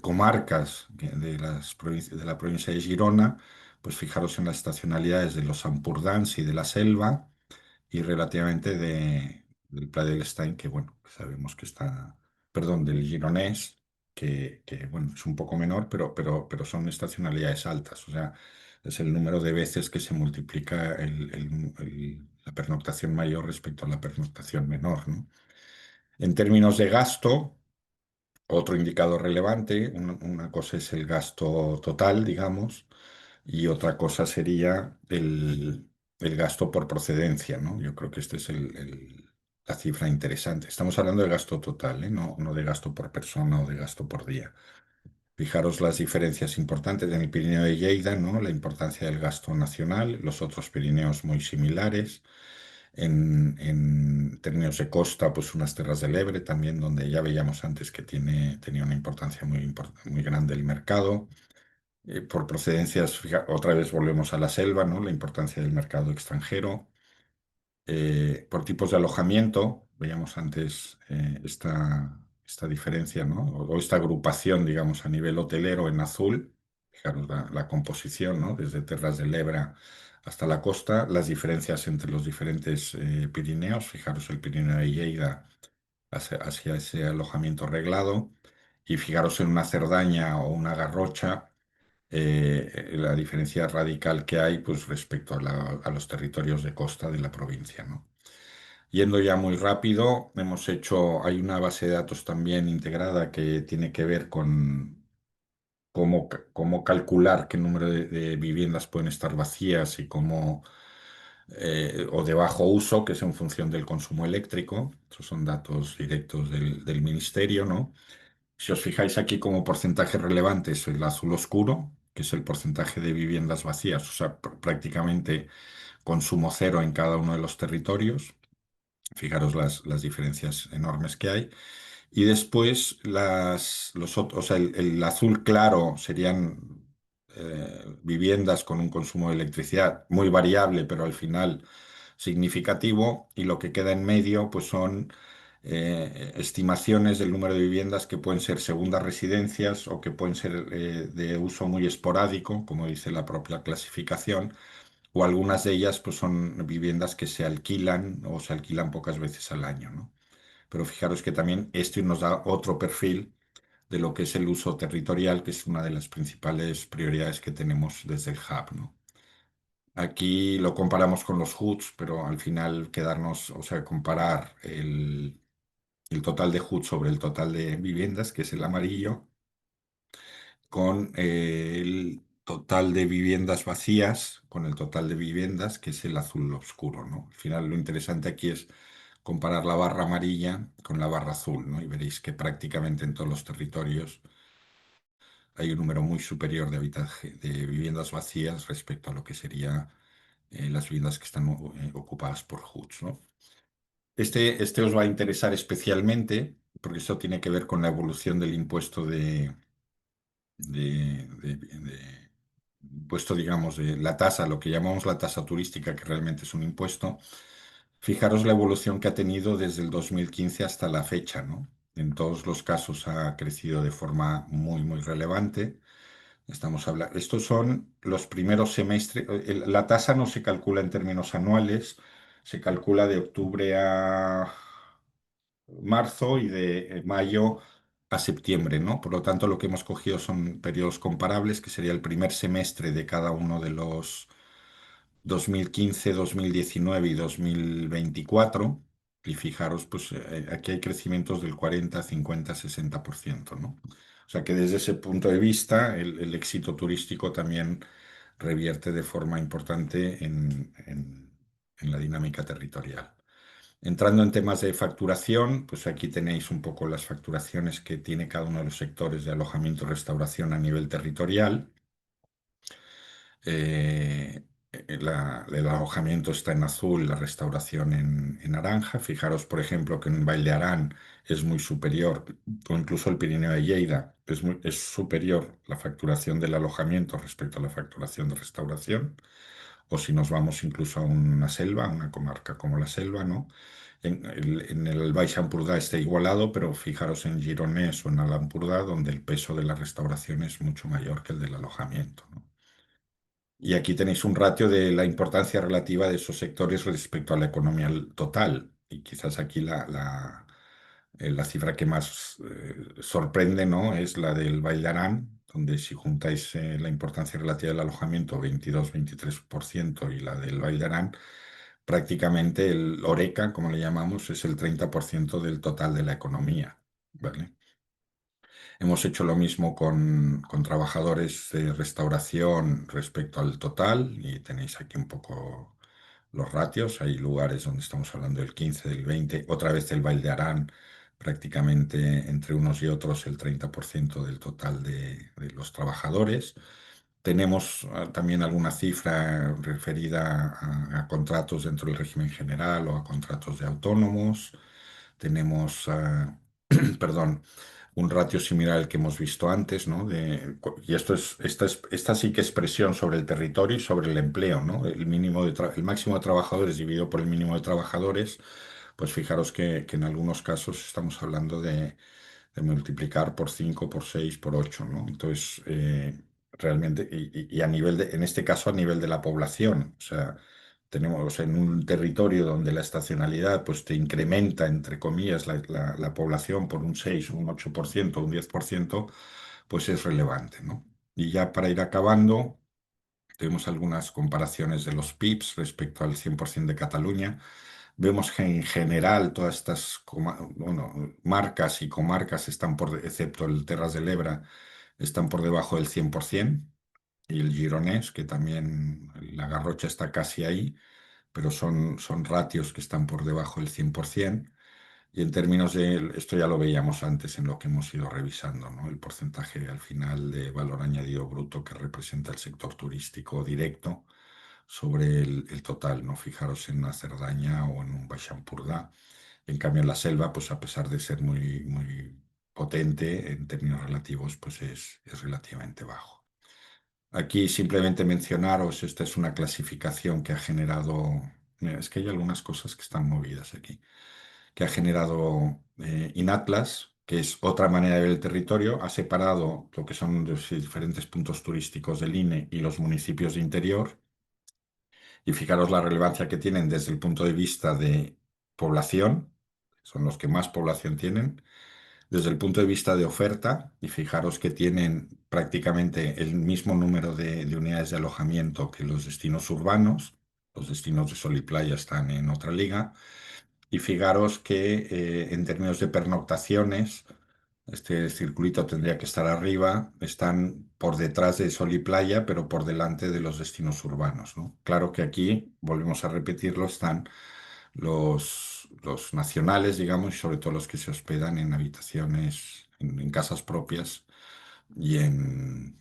comarcas de la provincia de Girona, pues fijaros en las estacionalidades de los Ampurdans y de la Selva y relativamente del Pla del Estany, que bueno, sabemos que está, perdón, del Gironès, que bueno, es un poco menor, pero son estacionalidades altas, o sea, es el número de veces que se multiplica la pernoctación mayor respecto a la pernoctación menor, ¿no? En términos de gasto, otro indicador relevante, una cosa es el gasto total, digamos, y otra cosa sería el gasto por procedencia, ¿no? Yo creo que esta es la cifra interesante. Estamos hablando de gasto total, ¿eh? No de gasto por persona o de gasto por día. Fijaros las diferencias importantes en el Pirineo de Lleida, ¿no? La importancia del gasto nacional, los otros Pirineos muy similares. En términos de costa, pues unas Terras del Ebre también, donde ya veíamos antes que tenía una importancia muy grande el mercado. Por procedencias, otra vez volvemos a la selva, ¿no? La importancia del mercado extranjero. Por tipos de alojamiento, veíamos antes esta diferencia, ¿no? O esta agrupación, digamos, a nivel hotelero en azul. Fijaros la composición, ¿no? Desde Terras del Ebre hasta la costa, las diferencias entre los diferentes Pirineos. Fijaros el Pirineo de Lleida hacia ese alojamiento reglado. Y fijaros en una Cerdaña o una Garrocha la diferencia radical que hay pues, respecto a los territorios de costa de la provincia, ¿no? Yendo ya muy rápido, hay una base de datos también integrada que tiene que ver con cómo calcular qué número de viviendas pueden estar vacías y o de bajo uso, que es en función del consumo eléctrico. Esos son datos directos del ministerio, ¿no? Si os fijáis aquí como porcentaje relevante es el azul oscuro, que es el porcentaje de viviendas vacías, o sea, prácticamente consumo cero en cada uno de los territorios. Fijaros las diferencias enormes que hay. Y después o sea, el azul claro serían viviendas con un consumo de electricidad muy variable, pero al final significativo. Y lo que queda en medio, pues son estimaciones del número de viviendas que pueden ser segundas residencias o que pueden ser de uso muy esporádico, como dice la propia clasificación, o algunas de ellas pues son viviendas que se alquilan o se alquilan pocas veces al año, ¿no? Pero fijaros que también esto nos da otro perfil de lo que es el uso territorial, que es una de las principales prioridades que tenemos desde el hub, ¿no? Aquí lo comparamos con los HUDs, pero al final quedarnos, o sea, comparar el total de HUDs sobre el total de viviendas, que es el amarillo, con el total de viviendas vacías, con el total de viviendas, que es el azul oscuro, ¿no? Al final lo interesante aquí es comparar la barra amarilla con la barra azul, ¿no? Y veréis que prácticamente en todos los territorios hay un número muy superior de viviendas vacías respecto a lo que sería las viviendas que están ocupadas por HUDs, ¿no? Este os va a interesar especialmente porque esto tiene que ver con la evolución del impuesto impuesto, digamos, de la tasa, lo que llamamos la tasa turística, que realmente es un impuesto. Fijaros la evolución que ha tenido desde el 2015 hasta la fecha, ¿no? En todos los casos ha crecido de forma muy, muy relevante. Estamos hablando, estos son los primeros semestres. La tasa no se calcula en términos anuales, se calcula de octubre a marzo y de mayo a septiembre, ¿no? Por lo tanto, lo que hemos cogido son periodos comparables, que sería el primer semestre de cada uno de los 2015, 2019 y 2024. Y fijaros, pues aquí hay crecimientos del 40, 50, 60%, ¿no? O sea que desde ese punto de vista, el éxito turístico también revierte de forma importante en la dinámica territorial. Entrando en temas de facturación, pues aquí tenéis un poco las facturaciones que tiene cada uno de los sectores de alojamiento y restauración a nivel territorial. El alojamiento está en azul, la restauración en naranja. Fijaros, por ejemplo, que en Vall de Arán es muy superior, o incluso el Pirineo de Lleida, es superior la facturación del alojamiento respecto a la facturación de restauración. O si nos vamos incluso a una selva, a una comarca como la Selva, ¿no? En el Baix Empordà está igualado, pero fijaros en Gironès o en Alt Empordà, donde el peso de la restauración es mucho mayor que el del alojamiento, ¿no? Y aquí tenéis un ratio de la importancia relativa de esos sectores respecto a la economía total. Y quizás aquí la cifra que más sorprende, ¿no? Es la del Vall d'Aran, donde si juntáis la importancia relativa del alojamiento, 22-23%, y la del Vall d'Aran, prácticamente el Horeca, como le llamamos, es el 30% del total de la economía, ¿vale? Hemos hecho lo mismo con trabajadores de restauración respecto al total y tenéis aquí un poco los ratios. Hay lugares donde estamos hablando del 15, del 20, otra vez del Vall de Arán, prácticamente entre unos y otros el 30% del total de los trabajadores. Tenemos también alguna cifra referida a contratos dentro del régimen general o a contratos de autónomos. Tenemos, perdón, un ratio similar al que hemos visto antes, ¿no? Y esta sí que es presión sobre el territorio y sobre el empleo, ¿no? El máximo de trabajadores dividido por el mínimo de trabajadores, pues fijaros que en algunos casos estamos hablando de multiplicar por 5, por 6, por 8, ¿no? Entonces, realmente, y a nivel en este caso a nivel de la población, o sea, tenemos, o sea, en un territorio donde la estacionalidad pues te incrementa, entre comillas, la población por un 6, un 8%, un 10%, pues es relevante, ¿no? Y ya para ir acabando, tenemos algunas comparaciones de los PIBs respecto al 100% de Cataluña. Vemos que en general todas estas bueno, marcas y comarcas están excepto el Terras de Lebra, están por debajo del 100%, y el Gironès, que también la Garrocha está casi ahí, pero son ratios que están por debajo del 100%. Y en términos de, esto ya lo veíamos antes en lo que hemos ido revisando, ¿no? El porcentaje al final de valor añadido bruto que representa el sector turístico directo sobre el total, ¿no? Fijaros en una Cerdaña o en un Baix Empordà. En cambio, en la Selva, pues a pesar de ser muy, muy potente en términos relativos, pues es relativamente bajo. Aquí simplemente mencionaros, esta es una clasificación que ha generado. Mira, es que hay algunas cosas que están movidas aquí. que ha generado Inatlas, que es otra manera de ver el territorio. Ha separado lo que son los diferentes puntos turísticos del INE y los municipios de interior. Y fijaros la relevancia que tienen desde el punto de vista de población, son los que más población tienen, desde el punto de vista de oferta, y fijaros que tienen prácticamente el mismo número de unidades de alojamiento que los destinos urbanos. Los destinos de sol y playa están en otra liga. Y fijaros que en términos de pernoctaciones, este circulito tendría que estar arriba, están por detrás de sol y playa, pero por delante de los destinos urbanos, ¿no? Claro que aquí, volvemos a repetirlo, están los nacionales, digamos, y sobre todo los que se hospedan en habitaciones, en casas propias y en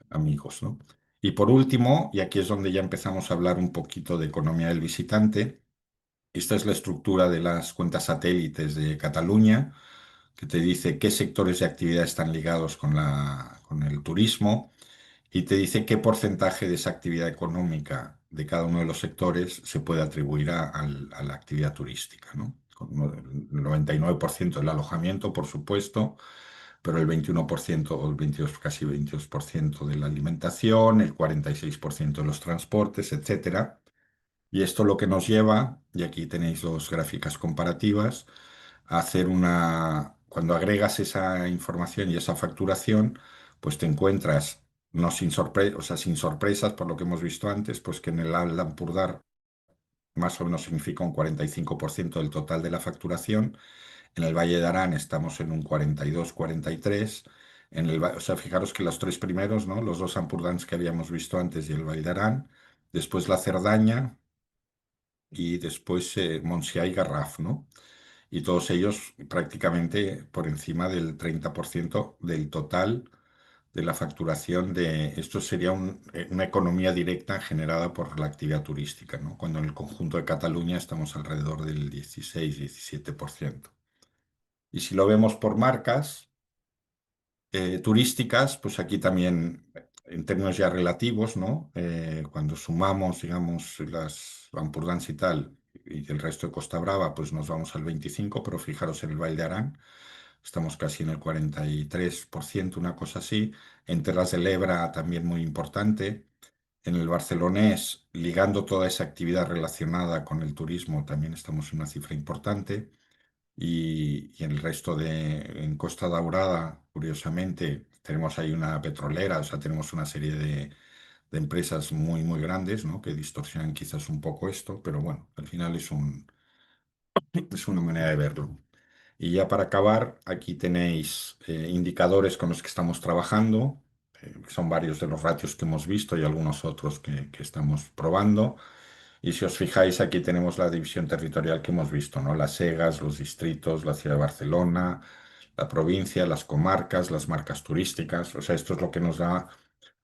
amigos, ¿no? Y por último, y aquí es donde ya empezamos a hablar un poquito de economía del visitante, esta es la estructura de las cuentas satélites de Cataluña, que te dice qué sectores de actividad están ligados con el turismo y te dice qué porcentaje de esa actividad económica de cada uno de los sectores se puede atribuir a la actividad turística, ¿no? El 99% del alojamiento, por supuesto, pero el 21% o el 22, casi 22% de la alimentación, el 46% de los transportes, etcétera. Y esto lo que nos lleva, y aquí tenéis dos gráficas comparativas, a hacer cuando agregas esa información y esa facturación, pues te encuentras, no sin o sea, sin sorpresas por lo que hemos visto antes, pues que en el Alt Empordà más o menos significa un 45% del total de la facturación. En el Valle de Arán estamos en un 42, 43. O sea, fijaros que los tres primeros, ¿no? Los dos Empordans que habíamos visto antes y el Valle de Arán, después la Cerdaña y después Montsià y Garraf, ¿no? Y todos ellos prácticamente por encima del 30% del total de la facturación de esto sería una economía directa generada por la actividad turística, ¿no? Cuando en el conjunto de Cataluña estamos alrededor del 16-17%. Y si lo vemos por marcas turísticas, pues aquí también en términos ya relativos, ¿no? Cuando sumamos, digamos, las Empordans y tal, y el resto de Costa Brava, pues nos vamos al 25%, pero fijaros en el Valle de Arán, estamos casi en el 43%, una cosa así. En Terras de l'Ebre también muy importante. En el barcelonés, ligando toda esa actividad relacionada con el turismo, también estamos en una cifra importante. Y en el resto en Costa Daurada, curiosamente, tenemos ahí una petrolera, o sea, tenemos una serie de empresas muy, muy grandes, ¿no? Que distorsionan quizás un poco esto, pero bueno, al final es una manera de verlo. Y ya para acabar, aquí tenéis indicadores con los que estamos trabajando, que son varios de los ratios que hemos visto y algunos otros que estamos probando. Y si os fijáis, aquí tenemos la división territorial que hemos visto, ¿no? Las egas, los distritos, la ciudad de Barcelona, la provincia, las comarcas, las marcas turísticas. O sea, esto es lo que nos da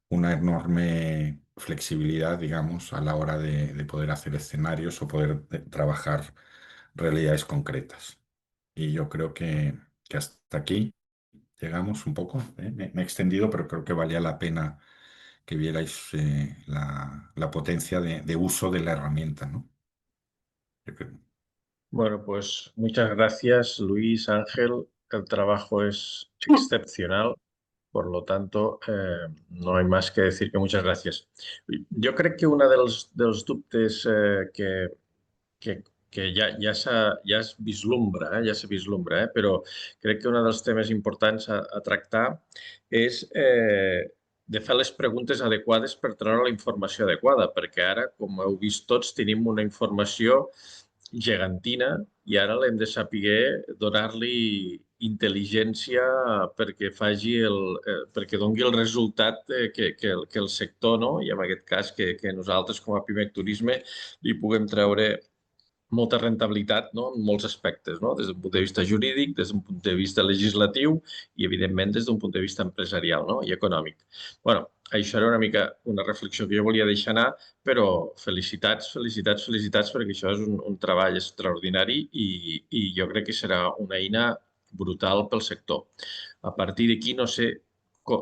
una enorme flexibilidad, digamos, a la hora de poder hacer escenarios o poder trabajar realidades concretas. Y yo creo que hasta aquí llegamos un poco. Me he extendido, pero creo que valía la pena que vierais la potencia de uso de la herramienta, ¿no? Yo creo. Bueno, pues muchas gracias, Luis, Ángel. El trabajo es excepcional, por lo tanto, no hay más que decir que muchas gracias. Jo crec que un dels dubtes que ja es vislumbra, ja se vislumbra, però crec que un dels temes importants a tractar és de fer les preguntes adequades per treure la informació adequada, perquè ara, com heu vist tots, tenim una informació gegantina i ara l'hem de saber donar-li intel·ligència perquè doni el resultat que el sector, no? I en aquest cas que nosaltres com a Pimec Turisme li puguem treure molta rentabilitat, no? En molts aspectes, no? Des d'un punt de vista jurídic, des d'un punt de vista legislatiu i, evidentment, des d'un punt de vista empresarial, no? I econòmic. Bueno, això era una mica una reflexió que jo volia deixar anar, però felicitats, felicitats, felicitats, perquè això és un treball extraordinari i jo crec que serà una eina brutal pel sector. A partir d'aquí, no sé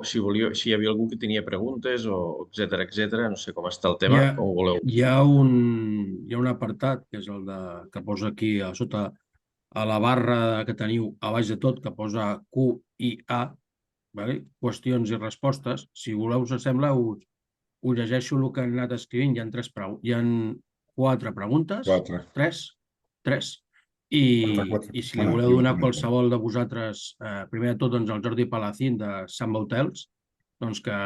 si hi havia algú que tenia preguntes o etcètera, no sé com està el tema, com ho voleu. Hi ha un apartat, que és el que posa aquí a sota, a la barra que teniu a baix de tot, que posa Q i A, vale? Qüestions i respostes. Si voleu, us sembla, us llegeixo el que han anat escrivint. Hi ha 4 preguntes, 3. I si li Bueno, voleu aquí ho donar a tenim. qualsevol de vosaltres, primer de tot, doncs, el Jordi Palacín de Samba Hotels, doncs que,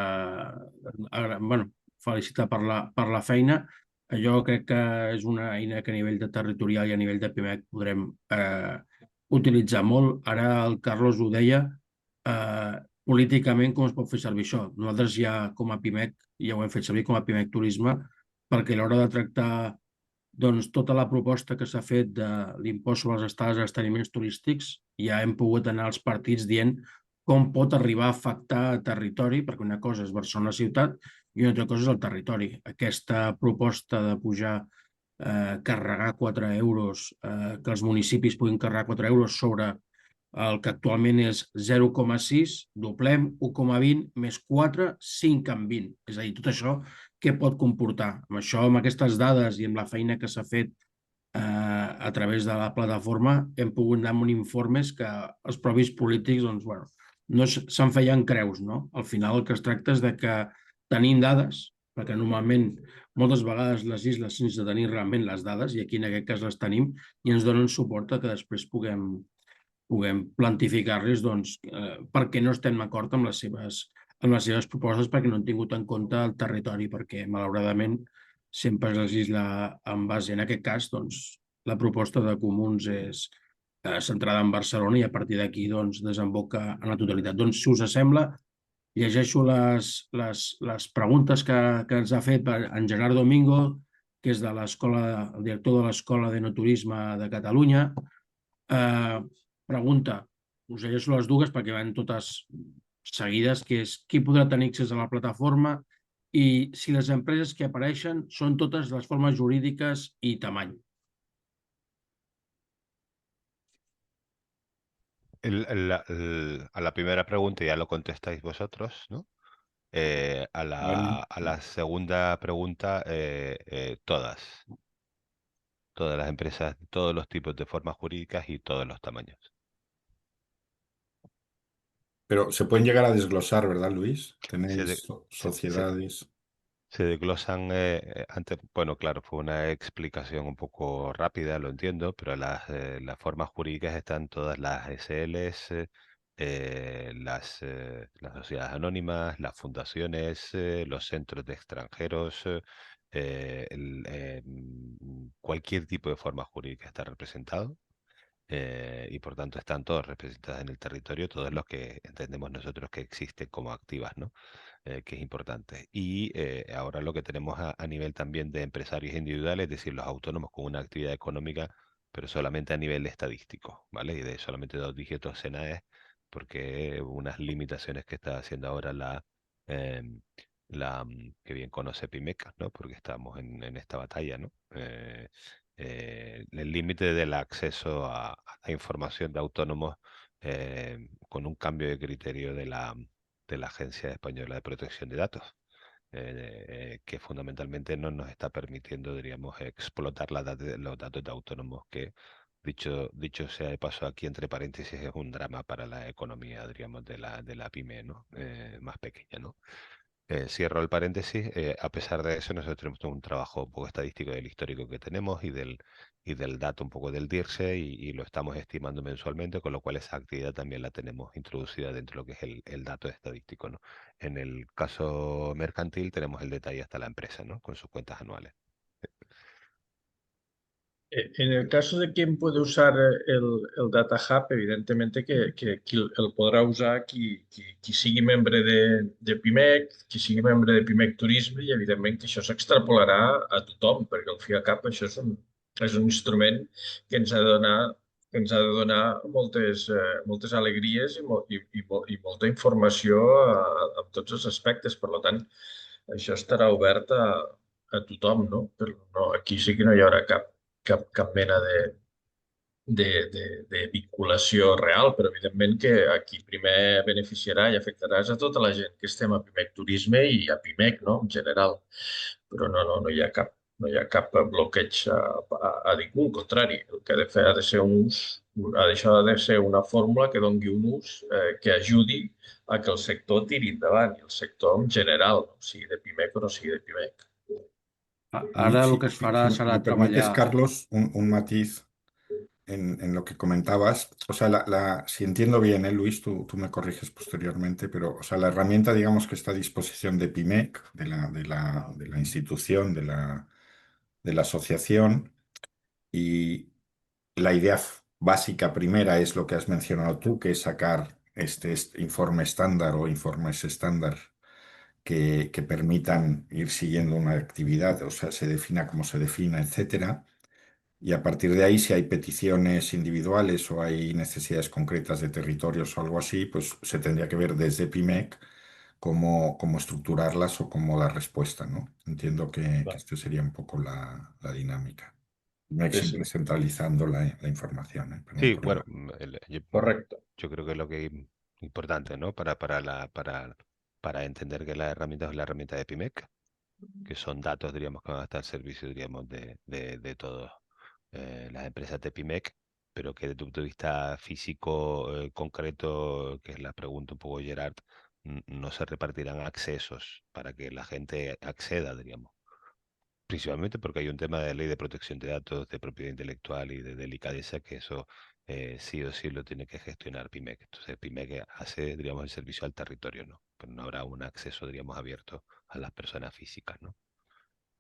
bueno, felicitar per la feina. Jo crec que és una eina que a nivell de territorial i a nivell de PIMEC podrem utilitzar molt. Ara el Carlos ho deia, políticament com es pot fer servir això. Nosaltres ja com a PIMEC, ja ho hem fet servir com a PIMEC Turisme, perquè a l'hora de tractar doncs, tota la proposta que s'ha fet de l'impost sobre les estades als establiments turístics, ja hem pogut anar als partits dient com pot arribar a afectar territori, perquè una cosa és Barcelona ciutat i una altra cosa és el territori. Aquesta proposta de pujar, carregar 4 euros, que els municipis puguin carregar 4 euros sobre el que actualment és 0,6, doblem 1,20 més 4, 5 en 20. És a dir, tot això què pot comportar? Amb això, amb aquestes dades i amb la feina que s'ha fet a través de la plataforma, hem pogut anar amb informes que els propis polítics, doncs, bueno, no se'n feien creus, no? Al final el que es tracta és de que tenim dades, perquè normalment moltes vegades les isles sense tenir realment les dades, i aquí en aquest cas les tenim, i ens donen suport a que després puguem plantificar-les doncs, perquè no estem d'acord amb les seves propostes, perquè no han tingut en compte el territori, perquè malauradament sempre es legisla en base, en aquest cas, doncs, la proposta de Comuns és centrada en Barcelona i a partir d'aquí doncs, desemboca en la totalitat. Doncs, si us sembla, llegeixo les preguntes que ens ha fet en Gerard Domingo, que és el director de l'Escola d'Enoturisme de Catalunya. Pregunta, us llegeixo les dues perquè van totes seguides, que és qui podrà tenir accés a la plataforma i si les empreses que apareixen són totes les formes jurídiques i tamany. A la primera pregunta ya lo contestáis vosotros, ¿no? A la segunda pregunta, todas las empresas, todos los tipos de formas jurídicas y todos los tamaños. Pero se pueden llegar a desglosar, ¿verdad, Luis? Se Tenéis sociedades. Se desglosan, antes, bueno, claro, fue una explicación un poco rápida, lo entiendo, pero las formas jurídicas están todas las SLs, las sociedades anónimas, las fundaciones, los centros de extranjeros, cualquier tipo de forma jurídica está representado. Y por tanto están todos representados en el territorio, todos los que entendemos nosotros que existen como activas, ¿no? Que es importante. Y ahora lo que tenemos a nivel también de empresarios individuales, es decir, los autónomos con una actividad económica, pero solamente a nivel estadístico, ¿vale? Y de solamente 2 dígitos SENAE, porque unas limitaciones que está haciendo ahora que bien conoce PIMEC, ¿no? Porque estamos en esta batalla, ¿no? El límite del acceso a la información de autónomos con un cambio de criterio de la Agencia Española de Protección de Datos, que fundamentalmente no nos está permitiendo, diríamos, explotar los datos de autónomos, que dicho sea de paso aquí entre paréntesis es un drama para la economía, diríamos, de la pyme, ¿no? Más pequeña, ¿no? Cierro el paréntesis. A pesar de eso, nosotros tenemos un trabajo un poco estadístico del histórico que tenemos y del dato un poco del DIRSE y lo estamos estimando mensualmente, con lo cual esa actividad también la tenemos introducida dentro de lo que es el dato estadístico, ¿no? En el caso mercantil tenemos el detalle hasta la empresa, ¿no? Con sus cuentas anuales. En el caso de quien puede usar el Data Hub, evidentemente que el podrà usar qui sigui membre de PIMEC, qui sigui membre de PIMEC Turisme, i evidentment que això s'extrapolarà a tothom, perquè al fi i al cap això és un instrument que ens ha de donar moltes alegries i molta informació en tots els aspectes. Per tant, això estarà obert a tothom, no? Però no, aquí sí que no hi haurà cap mena de vinculació real, però evidentment que a qui primer beneficiarà i afectarà és a tota la gent que estem a PIMEC Turisme i a PIMEC, no? En general. Però no hi ha cap No hi ha cap bloqueig a ningú, al contrari. El que ha de fer ha de ser un ús, això ha de ser una fórmula que doni un ús que ajudi a que el sector tiri endavant, i el sector en general, no sigui de Pimec o no sigui de Pimec. Ara el Si, que es si- farà si serà me permites, treballar... Carlos, un matiz en lo que comentabas. O sea, si entiendo bien, Luis, tú me corriges posteriormente, pero o sea, la herramienta, digamos, que está a disposición de PIMEC, de la institución, de la asociación, y la idea básica primera es lo que has mencionado tú, que es sacar este informe estándar o informes estándar que permitan ir siguiendo una actividad, o sea, se defina como se defina, etcétera. Y a partir de ahí, si hay peticiones individuales o hay necesidades concretas de territorios o algo así, pues se tendría que ver desde PIMEC cómo estructurarlas o cómo dar respuesta, ¿no? Entiendo que Clar. esto sería un poco la dinámica. PIMEC Sí, siempre sí, centralizando la información, ¿eh? Perdón Sí, por bueno, correcte. yo creo que es lo que es importante, ¿no? Para entender que la herramienta es la herramienta de PIMEC, que son datos, diríamos, que van a estar al servicio, diríamos, de todas las empresas de PIMEC, pero que desde tu punto de vista físico concreto, que es la pregunta un poco Gerard, no se repartirán accesos para que la gente acceda, diríamos. Principalmente porque hay un tema de ley de protección de datos, de propiedad intelectual y de delicadeza, que eso sí o sí lo tiene que gestionar PIMEC. Entonces PIMEC hace, diríamos, el servicio al territorio, ¿no? Pero no habrá un acceso, diríamos, abierto a las personas físicas, ¿no?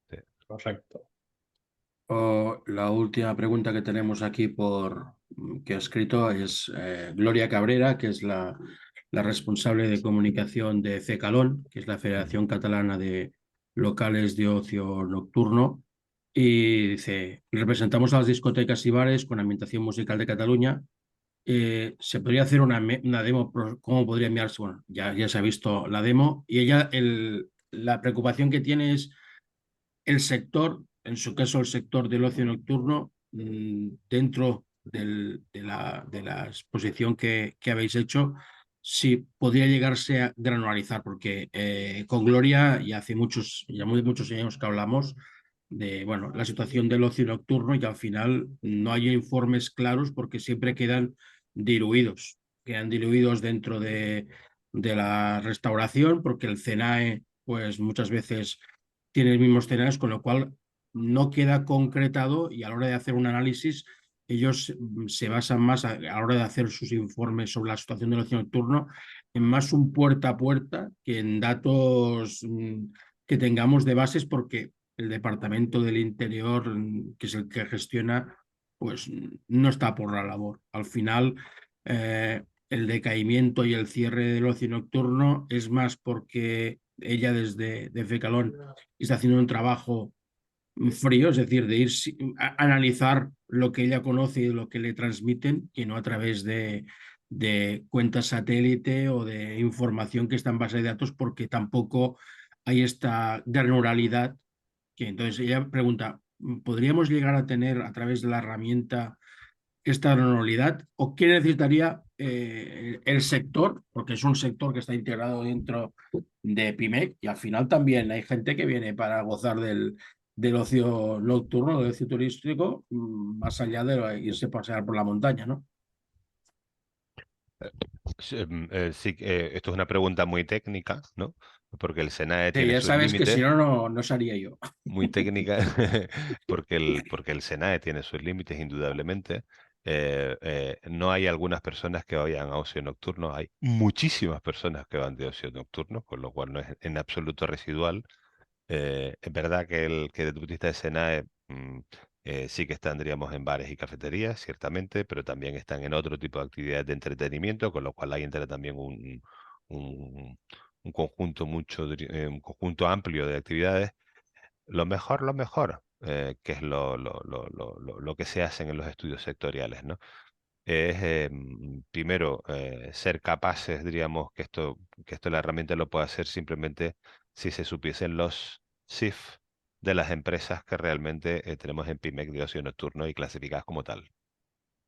Sí. Correcte. La última pregunta que tenemos aquí que ha escrito es Gloria Cabrera, que es la responsable de comunicación de CECALON, que es la Federación Catalana de Locales de Ocio Nocturno, y dice, representamos a las discotecas y bares con ambientación musical de Cataluña. Se podría hacer una demo, ¿cómo podría enviarse? Bueno, ya se ha visto la demo, y ella, la preocupación que tiene es el sector, en su caso el sector del ocio nocturno, dentro de la exposición que habéis hecho, si podría llegarse a granularizar, porque con Gloria ya hace muchos años que hablamos de bueno, la situación del ocio nocturno, y al final no hay informes claros porque siempre quedan diluidos dentro de la restauración, porque el CENAE pues muchas veces tiene el mismo escenarios, con lo cual no queda concretado, y a la hora de hacer un análisis ellos se basan más a la hora de hacer sus informes sobre la situación del ocio nocturno en más un puerta a puerta que en datos que tengamos de bases, porque el Departamento del Interior, que es el que gestiona, pues no está por la labor. Al final, el decaimiento y el cierre del ocio nocturno es más porque ella desde FECALON está haciendo un trabajo frío, es decir, de ir a analizar lo que ella conoce y lo que le transmiten, que no a través de cuentas satélite o de información que está en base de datos, porque tampoco hay esta granularidad. Que entonces ella pregunta, ¿podríamos llegar a tener a través de la herramienta esta granularidad, o qué necesitaría el sector? Porque es un sector que está integrado dentro de PIMEC, y al final también hay gente que viene para gozar del ocio nocturno, del ocio turístico, más allá de irse a pasear por la montaña, ¿no? Sí, esto es una pregunta muy técnica, ¿no? Porque el SENAE Sí, tiene ya sus sabes que si límites, no, no sería yo. muy técnica, porque el SENAE tiene sus límites, indudablemente. No hay algunas personas que vayan a ocio nocturno, hay muchísimas personas que van de ocio nocturno, con lo cual no es en absoluto residual. Es verdad que desde el punto de vista de SENAE sí que están, diríamos, en bares y cafeterías, ciertamente, pero también están en otro tipo de actividades de entretenimiento, con lo cual ahí entra también un, un conjunto un conjunto amplio de actividades. Lo mejor, que es lo que se hacen en los estudios sectoriales, ¿no? Es primero ser capaces, diríamos, que esto la herramienta lo puede hacer simplemente si se supiesen los SIF de las empresas que realmente tenemos en PIMEC de ocio nocturno y clasificadas como tal.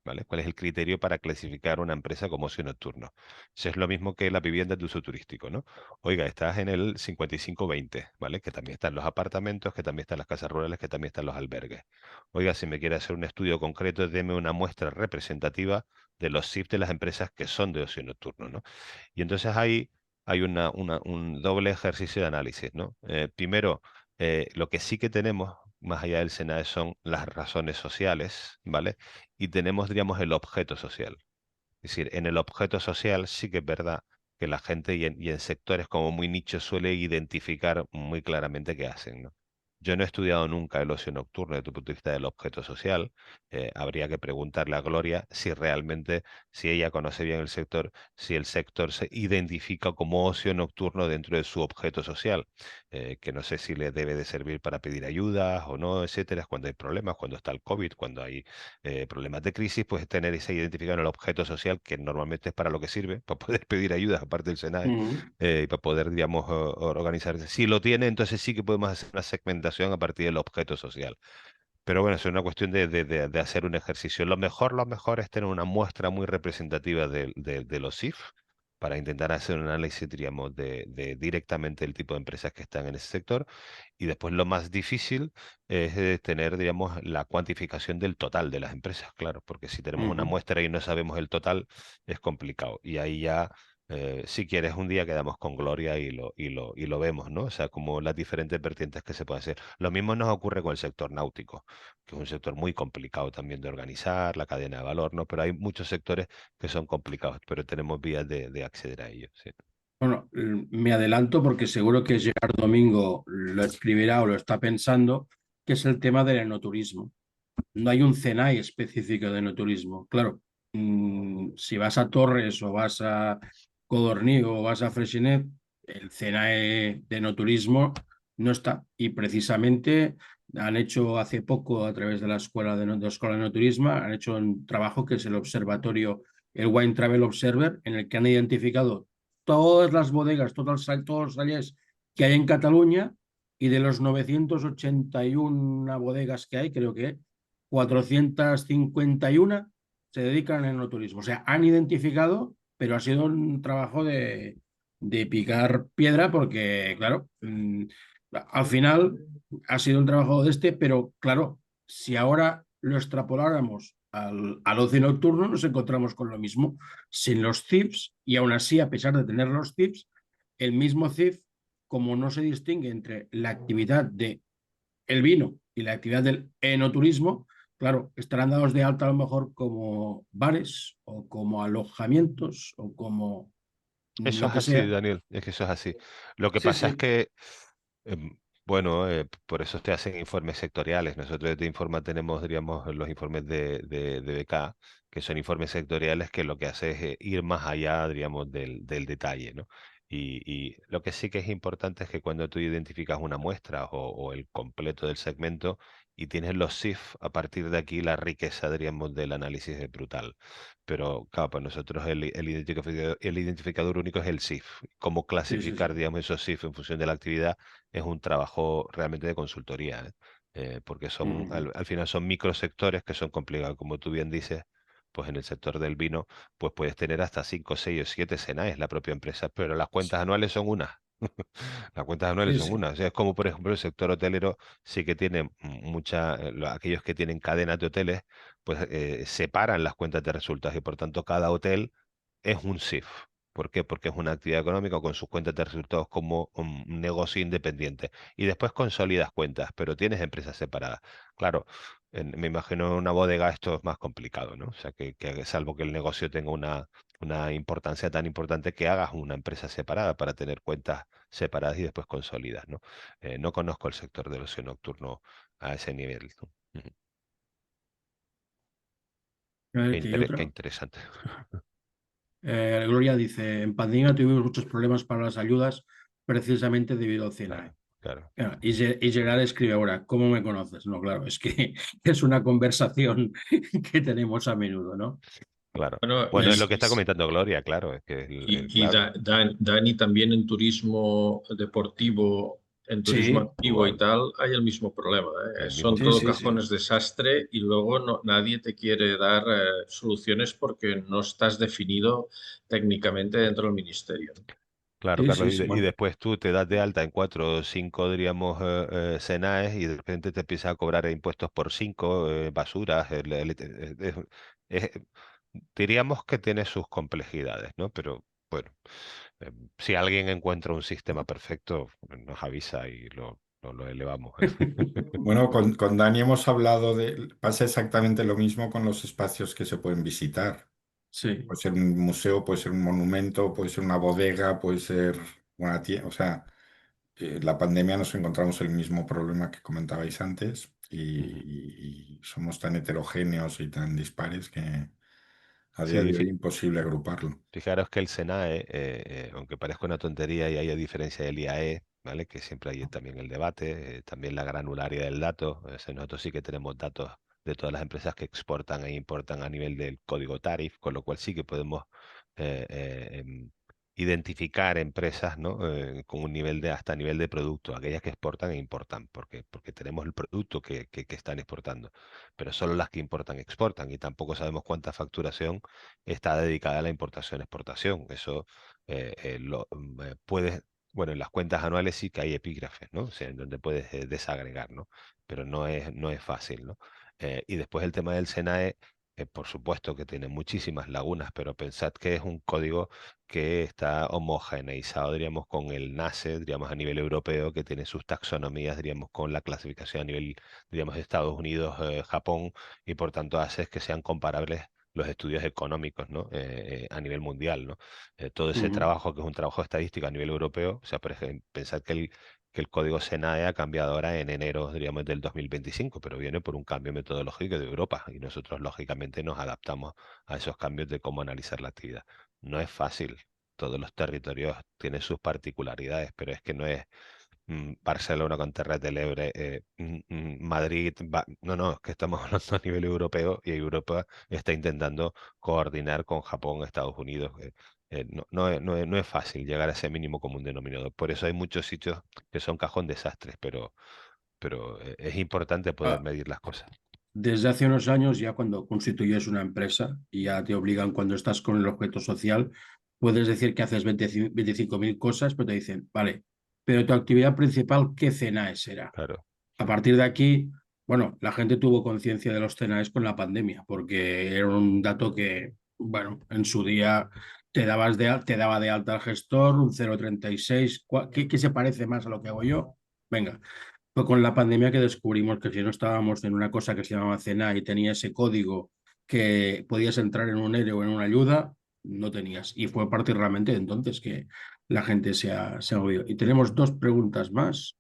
¿Vale? ¿Cuál es el criterio para clasificar una empresa como ocio nocturno? Eso es lo mismo que la vivienda de uso turístico, ¿no? Oiga, estás en el 55-20, ¿vale? Que también están los apartamentos, que también están las casas rurales, que también están los albergues. Oiga, si me quiere hacer un estudio concreto, deme una muestra representativa de los SIF de las empresas que son de ocio nocturno, ¿no? Y entonces ahí hay un doble ejercicio de análisis, ¿no? Primero, lo que sí que tenemos, más allá del SENAE, son las razones sociales, ¿vale? Y tenemos, diríamos, el objeto social. Es decir, en el objeto social sí que es verdad que la gente y en sectores como muy nichos suele identificar muy claramente qué hacen, ¿no? Yo no he estudiado nunca el ocio nocturno desde el punto de vista del objeto social. Habría que preguntarle a Gloria si realmente, si ella conoce bien el sector, si el sector se identifica como ocio nocturno dentro de su objeto social, que no sé si le debe de servir para pedir ayudas o no, etcétera, cuando hay problemas, cuando está el COVID, cuando hay problemas de crisis, pues tener ese identificado en el objeto social, que normalmente es para lo que sirve, para poder pedir ayudas, aparte del SENAE, y para poder, digamos, organizarse. Si lo tiene, entonces sí que podemos hacer una segmentación a partir del objeto social. Pero bueno, es una cuestión de hacer un ejercicio. Lo mejor es tener una muestra muy representativa de los SIF para intentar hacer un análisis, diríamos, de directamente el tipo de empresas que están en ese sector. Y después lo más difícil es tener, digamos, la cuantificación del total de las empresas, claro, porque si tenemos una muestra y no sabemos el total, es complicado. Y ahí ya, si quieres, un día quedamos con Gloria y lo vemos, ¿no? O sea, como las diferentes vertientes que se puede hacer. Lo mismo nos ocurre con el sector náutico, que es un sector muy complicado también de organizar, la cadena de valor, ¿no? Pero hay muchos sectores que son complicados, pero tenemos vías de acceder a ellos, sí. Bueno, me adelanto porque seguro que Gerard Domingo lo escribirá o lo está pensando, que es el tema del enoturismo. No hay un CENAI específico de enoturismo. Claro, si vas a Torres o vas a Codorní o vas a Freixenet, el CENAE de enoturismo no está. Y precisamente han hecho hace poco, a través de la Escuela de Escuela de Enoturismo, han hecho un trabajo que es el observatorio, el Wine Travel Observer, en el que han identificado todas las bodegas, todos los talleres que hay en Cataluña, y de los 981 bodegas que hay, creo que 451 se dedican al enoturismo. O sea, han identificado, pero ha sido un trabajo de picar piedra porque, claro, al final ha sido un trabajo pero claro, si ahora lo extrapoláramos al ocio nocturno, nos encontramos con lo mismo, sin los CIFs, y aún así, a pesar de tener los CIFs, el mismo CIF, como no se distingue entre la actividad del vino y la actividad del enoturismo, claro, estarán dados de alta a lo mejor como bares o como alojamientos o como Eso lo es que así, sea. Daniel, es que eso es así. Lo que Sí, pasa es sí. que, bueno, por eso te hacen informes sectoriales. Nosotros de Informa tenemos, diríamos, los informes de BK, que son informes sectoriales que lo que hace es ir más allá, diríamos, del detalle, ¿no? Y lo que sí que es importante es que cuando tú identificas una muestra o el completo del segmento y tienes los SIF, a partir de aquí la riqueza, diríamos, del análisis es brutal. Pero claro, para nosotros el identificador único es el SIF. Cómo Sí, sí, sí. clasificar, digamos, esos SIF en función de la actividad es un trabajo realmente de consultoría, ¿eh? Porque son, al final son microsectores que son complicados. Como tú bien dices, pues en el sector del vino, pues puedes tener hasta 5, 6 o 7 SENAEs la propia empresa, pero las cuentas anuales son una. Las cuentas anuales Sí, son sí. una. O sea, es como, por ejemplo, el sector hotelero sí que tiene aquellos que tienen cadenas de hoteles, pues separan las cuentas de resultados y por tanto cada hotel es un SIF. ¿Por qué? Porque es una actividad económica con sus cuentas de resultados como un negocio independiente. Y después consolidas cuentas, pero tienes empresas separadas. Claro, me imagino en una bodega esto es más complicado, ¿no? O sea, que salvo que el negocio tenga una importancia tan importante que hagas una empresa separada para tener cuentas separadas y después consolidas, ¿no? No conozco el sector del ocio nocturno a ese nivel, ¿no? Ujú. A ver, Qué, que hay qué otra. interesante. Gloria dice, en pandemia tuvimos muchos problemas para las ayudas precisamente debido al Claro, CINAE. claro, Y Gerard escribe ahora, ¿cómo me conoces? No, claro, es que es una conversación que tenemos a menudo, ¿no? claro. Bueno, Bueno, es lo que está comentando Gloria, claro, es que y claro. Dani, también en turismo deportivo en Sí, turismo activo y igual, tal hay el mismo problema, ¿eh? el mismo Son sí, todo sí, problema. sí. cajones desastre y luego nadie te quiere dar soluciones porque no estás definido técnicamente dentro del ministerio, ¿no? Claro, Sí, Carlos, sí, y, y sí. después tú te das de alta en 4 o 5, diríamos, SENAES y de repente te empiezas a cobrar impuestos por 5, basuras. Es- diríamos que tiene sus complejidades, ¿no? Pero bueno, si alguien encuentra un sistema perfecto, nos avisa y lo elevamos, ¿eh? Bueno, con Dani hemos hablado pasa exactamente lo mismo con los espacios que se pueden visitar. Sí. Puede ser un museo, puede ser un monumento, puede ser una bodega, puede ser una tienda. O sea, la pandemia nos encontramos el mismo problema que comentabais antes Ujú. y somos tan heterogéneos y tan dispares que a día Sí, de hoy imposible agruparlo. fijaros que el SENAE, aunque parezca una tontería y haya diferencia del IAE, ¿vale? Que siempre hay también el debate, también la granularidad del dato. Nosotros sí que tenemos datos de todas las empresas que exportan e importan a nivel del código TARIF, con lo cual sí que podemos eh, identificar empresas, ¿no? Con un nivel de hasta nivel de producto, aquellas que exportan e importan, porque tenemos el producto que están exportando, pero solo las que importan exportan y tampoco sabemos cuánta facturación está dedicada a la importación-exportación. Eso puedes, bueno, en las cuentas anuales sí que hay epígrafes, ¿no? O sea, en donde puedes desagregar, ¿no? Pero no es fácil, ¿no? Y después el tema del SENAE, por supuesto que tiene muchísimas lagunas, pero pensad que es un código que está homogeneizado, diríamos, con el NACE, diríamos, a nivel europeo, que tiene sus taxonomías, diríamos, con la clasificación a nivel, diríamos, de Estados Unidos, Japón, y por tanto hace que sean comparables los estudios económicos, ¿no? A nivel mundial, ¿no? Todo ese Ujú. trabajo, que es un trabajo estadístico a nivel europeo, o sea, por ejemplo, pensad que el código SENAE ha cambiado ahora en enero, diríamos, del 2025, pero viene por un cambio metodológico de Europa y nosotros, lógicamente, nos adaptamos a esos cambios de cómo analizar la actividad. No es fácil, todos los territorios tienen sus particularidades, pero es que no es Barcelona con Terres del Ebre, Madrid, no, no, es que estamos hablando a nivel europeo y Europa está intentando coordinar con Japón, Estados Unidos. No es fácil llegar a ese mínimo común denominador. Por eso hay muchos sitios que son cajón desastres, pero es importante poder Ah, medir las cosas. desde hace unos años, ya cuando constituyes una empresa y ya te obligan cuando estás con el objeto social, puedes decir que haces 25.000 cosas, pero te dicen, vale, pero tu actividad principal, ¿qué CNAE será? Claro, A partir de aquí, bueno, la gente tuvo conciencia de los CNAEs con la pandemia, porque era un dato que, bueno, en su día te daba de alta al gestor, un 0,36, ¿qué se parece más a lo que hago yo? Venga, fue con la pandemia que descubrimos que si no estábamos en una cosa que se llamaba CNA y tenía ese código que podías entrar en un ERE o en una ayuda, no tenías. Y fue a partir realmente de entonces que la gente se ha movido. Y tenemos dos preguntas más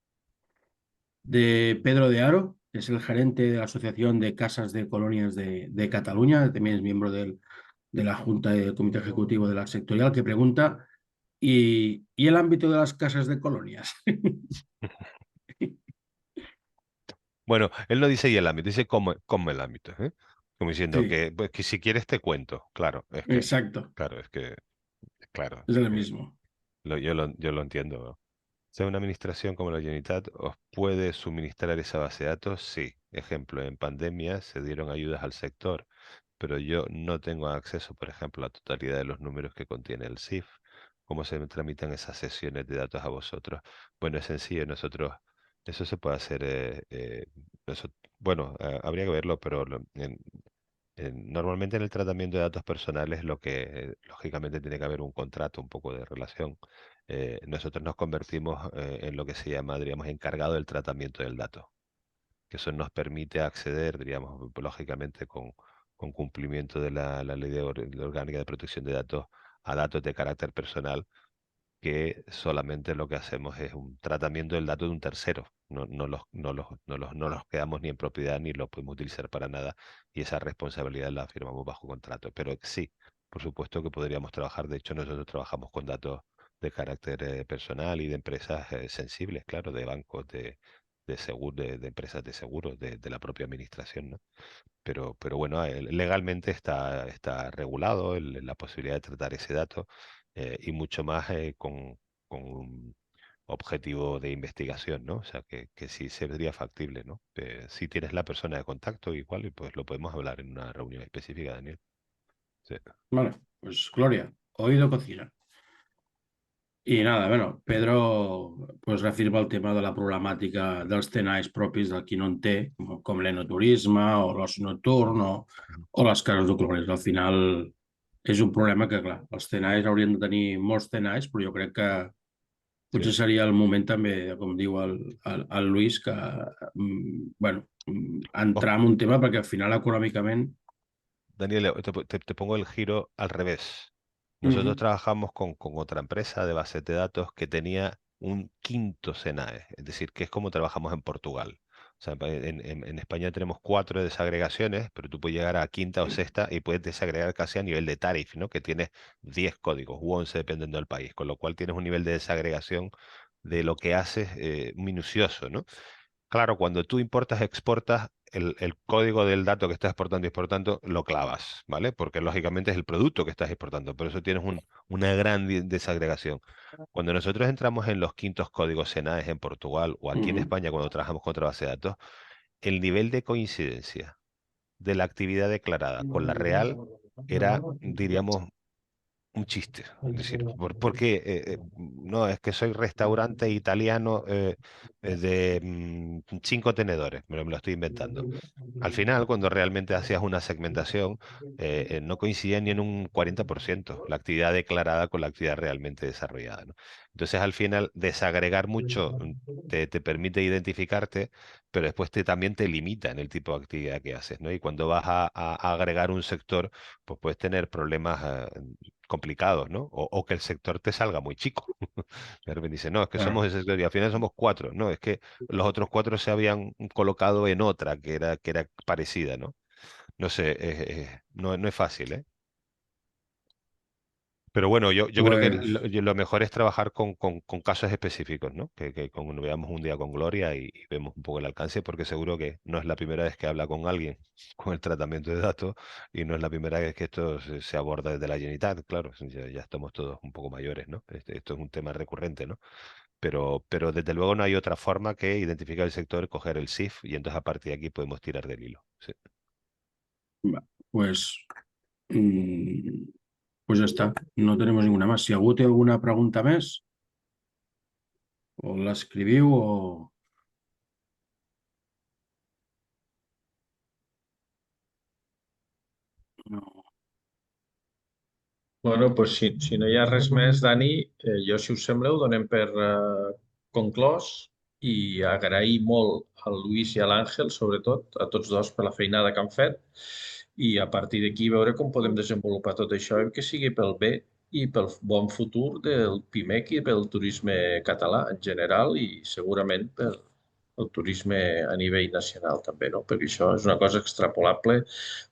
de Pedro de Aro, que es el gerente de la Asociación de Casas de Colonias de Cataluña, también es miembro de la Junta del Comité Ejecutivo de la Sectorial, que pregunta, ¿y el ámbito de las casas de colonias? bueno, él no dice y el ámbito, dice cómo el ámbito, ¿eh? Como diciendo Sí, que, pues, que si quieres te cuento, exacto, claro, claro, es el mismo. yo lo entiendo, ¿no? Sea una administración como la Generalitat, ¿os puede suministrar esa base de datos? Sí. Ejemplo, en pandemia se dieron ayudas al sector, pero yo no tengo acceso, por ejemplo, a la totalidad de los números que contiene el CIF. ¿Cómo se me tramitan esas sesiones de datos a vosotros? Bueno, es sencillo, eso se puede hacer, bueno, habría que verlo, pero normalmente en el tratamiento de datos personales lo que lógicamente tiene que haber un contrato, un poco de relación. Nosotros nos convertimos en lo que se llama, diríamos, encargado del tratamiento del dato, que eso nos permite acceder, diríamos, lógicamente con cumplimiento de la ley de orgánica de protección de datos a datos de carácter personal, que solamente lo que hacemos es un tratamiento del dato de un tercero. No los quedamos ni en propiedad ni los podemos utilizar para nada y esa responsabilidad la firmamos bajo contrato. Pero sí, por supuesto que podríamos trabajar. De hecho, nosotros trabajamos con datos de carácter personal y de empresas sensibles, claro, de bancos, de seguro, de empresas de seguros, de la propia administración, ¿no? Pero bueno, legalmente está regulado la posibilidad de tratar ese dato y mucho más con objetivo de investigación, ¿no? O sea, que sí sería factible, ¿no? Si tienes la persona de contacto igual, y pues lo podemos hablar en una reunión específica, Daniel. Sí. Vale, pues Gloria, oído cocina. I nada, bueno, Pedro pues, reafirma el tema de la problemàtica dels tenalls propis del qui no en té, com l'enoturisme o l'oci nocturn o les cases d'oculares. Al final és un problema que, clar, els tenalls haurien de tenir molts tenalls, però jo crec que potser seria el moment també, com diu el Luis, que bueno, entrar en un tema perquè al final econòmicament... Daniel, te pongo el giro al revés. Nosotros trabajamos con otra empresa de bases de datos que tenía un quinto SENAE, es decir, que es como trabajamos en Portugal. O sea, en España tenemos 4 desagregaciones, pero tú puedes llegar a quinta o sexta y puedes desagregar casi a nivel de tariff, ¿no? Que tienes 10 códigos u 11 dependiendo del país, con lo cual tienes un nivel de desagregación de lo que haces minucioso, ¿no? Claro, cuando tú importas, exportas, el código del dato que estás exportando y exportando lo clavas, ¿vale? Porque lógicamente es el producto que estás exportando, por eso tienes una gran desagregación. Cuando nosotros entramos en los quintos códigos SENAES en Portugal o aquí en España, cuando trabajamos con otra base de datos, el nivel de coincidencia de la actividad declarada con la real era, diríamos, un chiste. Es decir, porque no, es que soy restaurante italiano de 5 tenedores, me lo estoy inventando. Al final, cuando realmente hacías una segmentación, no coincidía ni en un 40% la actividad declarada con la actividad realmente desarrollada, ¿no? Entonces, al final, desagregar mucho te permite identificarte, pero después también te limita en el tipo de actividad que haces, ¿no? Y cuando vas a agregar un sector, pues puedes tener problemas complicados, ¿no? O que el sector te salga muy chico. De repente dice, no, es que somos ese sector y al final somos 4. No, es que los otros 4 se habían colocado en otra que era parecida, ¿no? No sé, no es fácil, ¿eh? Pero bueno, yo creo que lo mejor es trabajar con casos específicos, ¿no? Que cuando veamos un día con Gloria y vemos un poco el alcance, porque seguro que no es la primera vez que habla con alguien con el tratamiento de datos y no es la primera vez que esto se aborda desde la Generalitat, claro, ya estamos todos un poco mayores, ¿no? Esto es un tema recurrente, ¿no? Pero desde luego no hay otra forma que identificar el sector, coger el SIF y entonces a partir de aquí podemos tirar del hilo. Sí. Pues ja està, no tenim ninguna més. Si algú té alguna pregunta més, o l'escriviu o... No. Bueno, doncs si no hi ha res més, Dani, jo, si us sembla, ho donem per conclòs i agrair molt al Luis i a l'Àngel, sobretot, a tots dos per la feinada que han fet i a partir d'aquí veure com podem desenvolupar tot això i que sigui pel bé i pel bon futur del PIMEC i pel turisme català en general i segurament pel turisme a nivell nacional també, no? Perquè això és una cosa extrapolable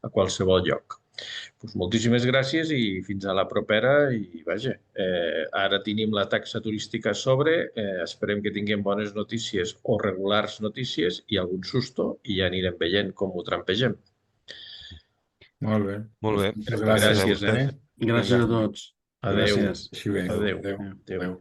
a qualsevol lloc. Pues moltíssimes gràcies i fins a la propera. I vaja, ara tenim la taxa turística a sobre, esperem que tinguem bones notícies o regulars notícies i algun susto i ja anirem veient com ho trampegem. Molt bé. Molt bé. Moltes gràcies. Gràcies, Gràcies a tots. Adéu. Gràcies. Així bé. Adéu. Adéu. Adéu.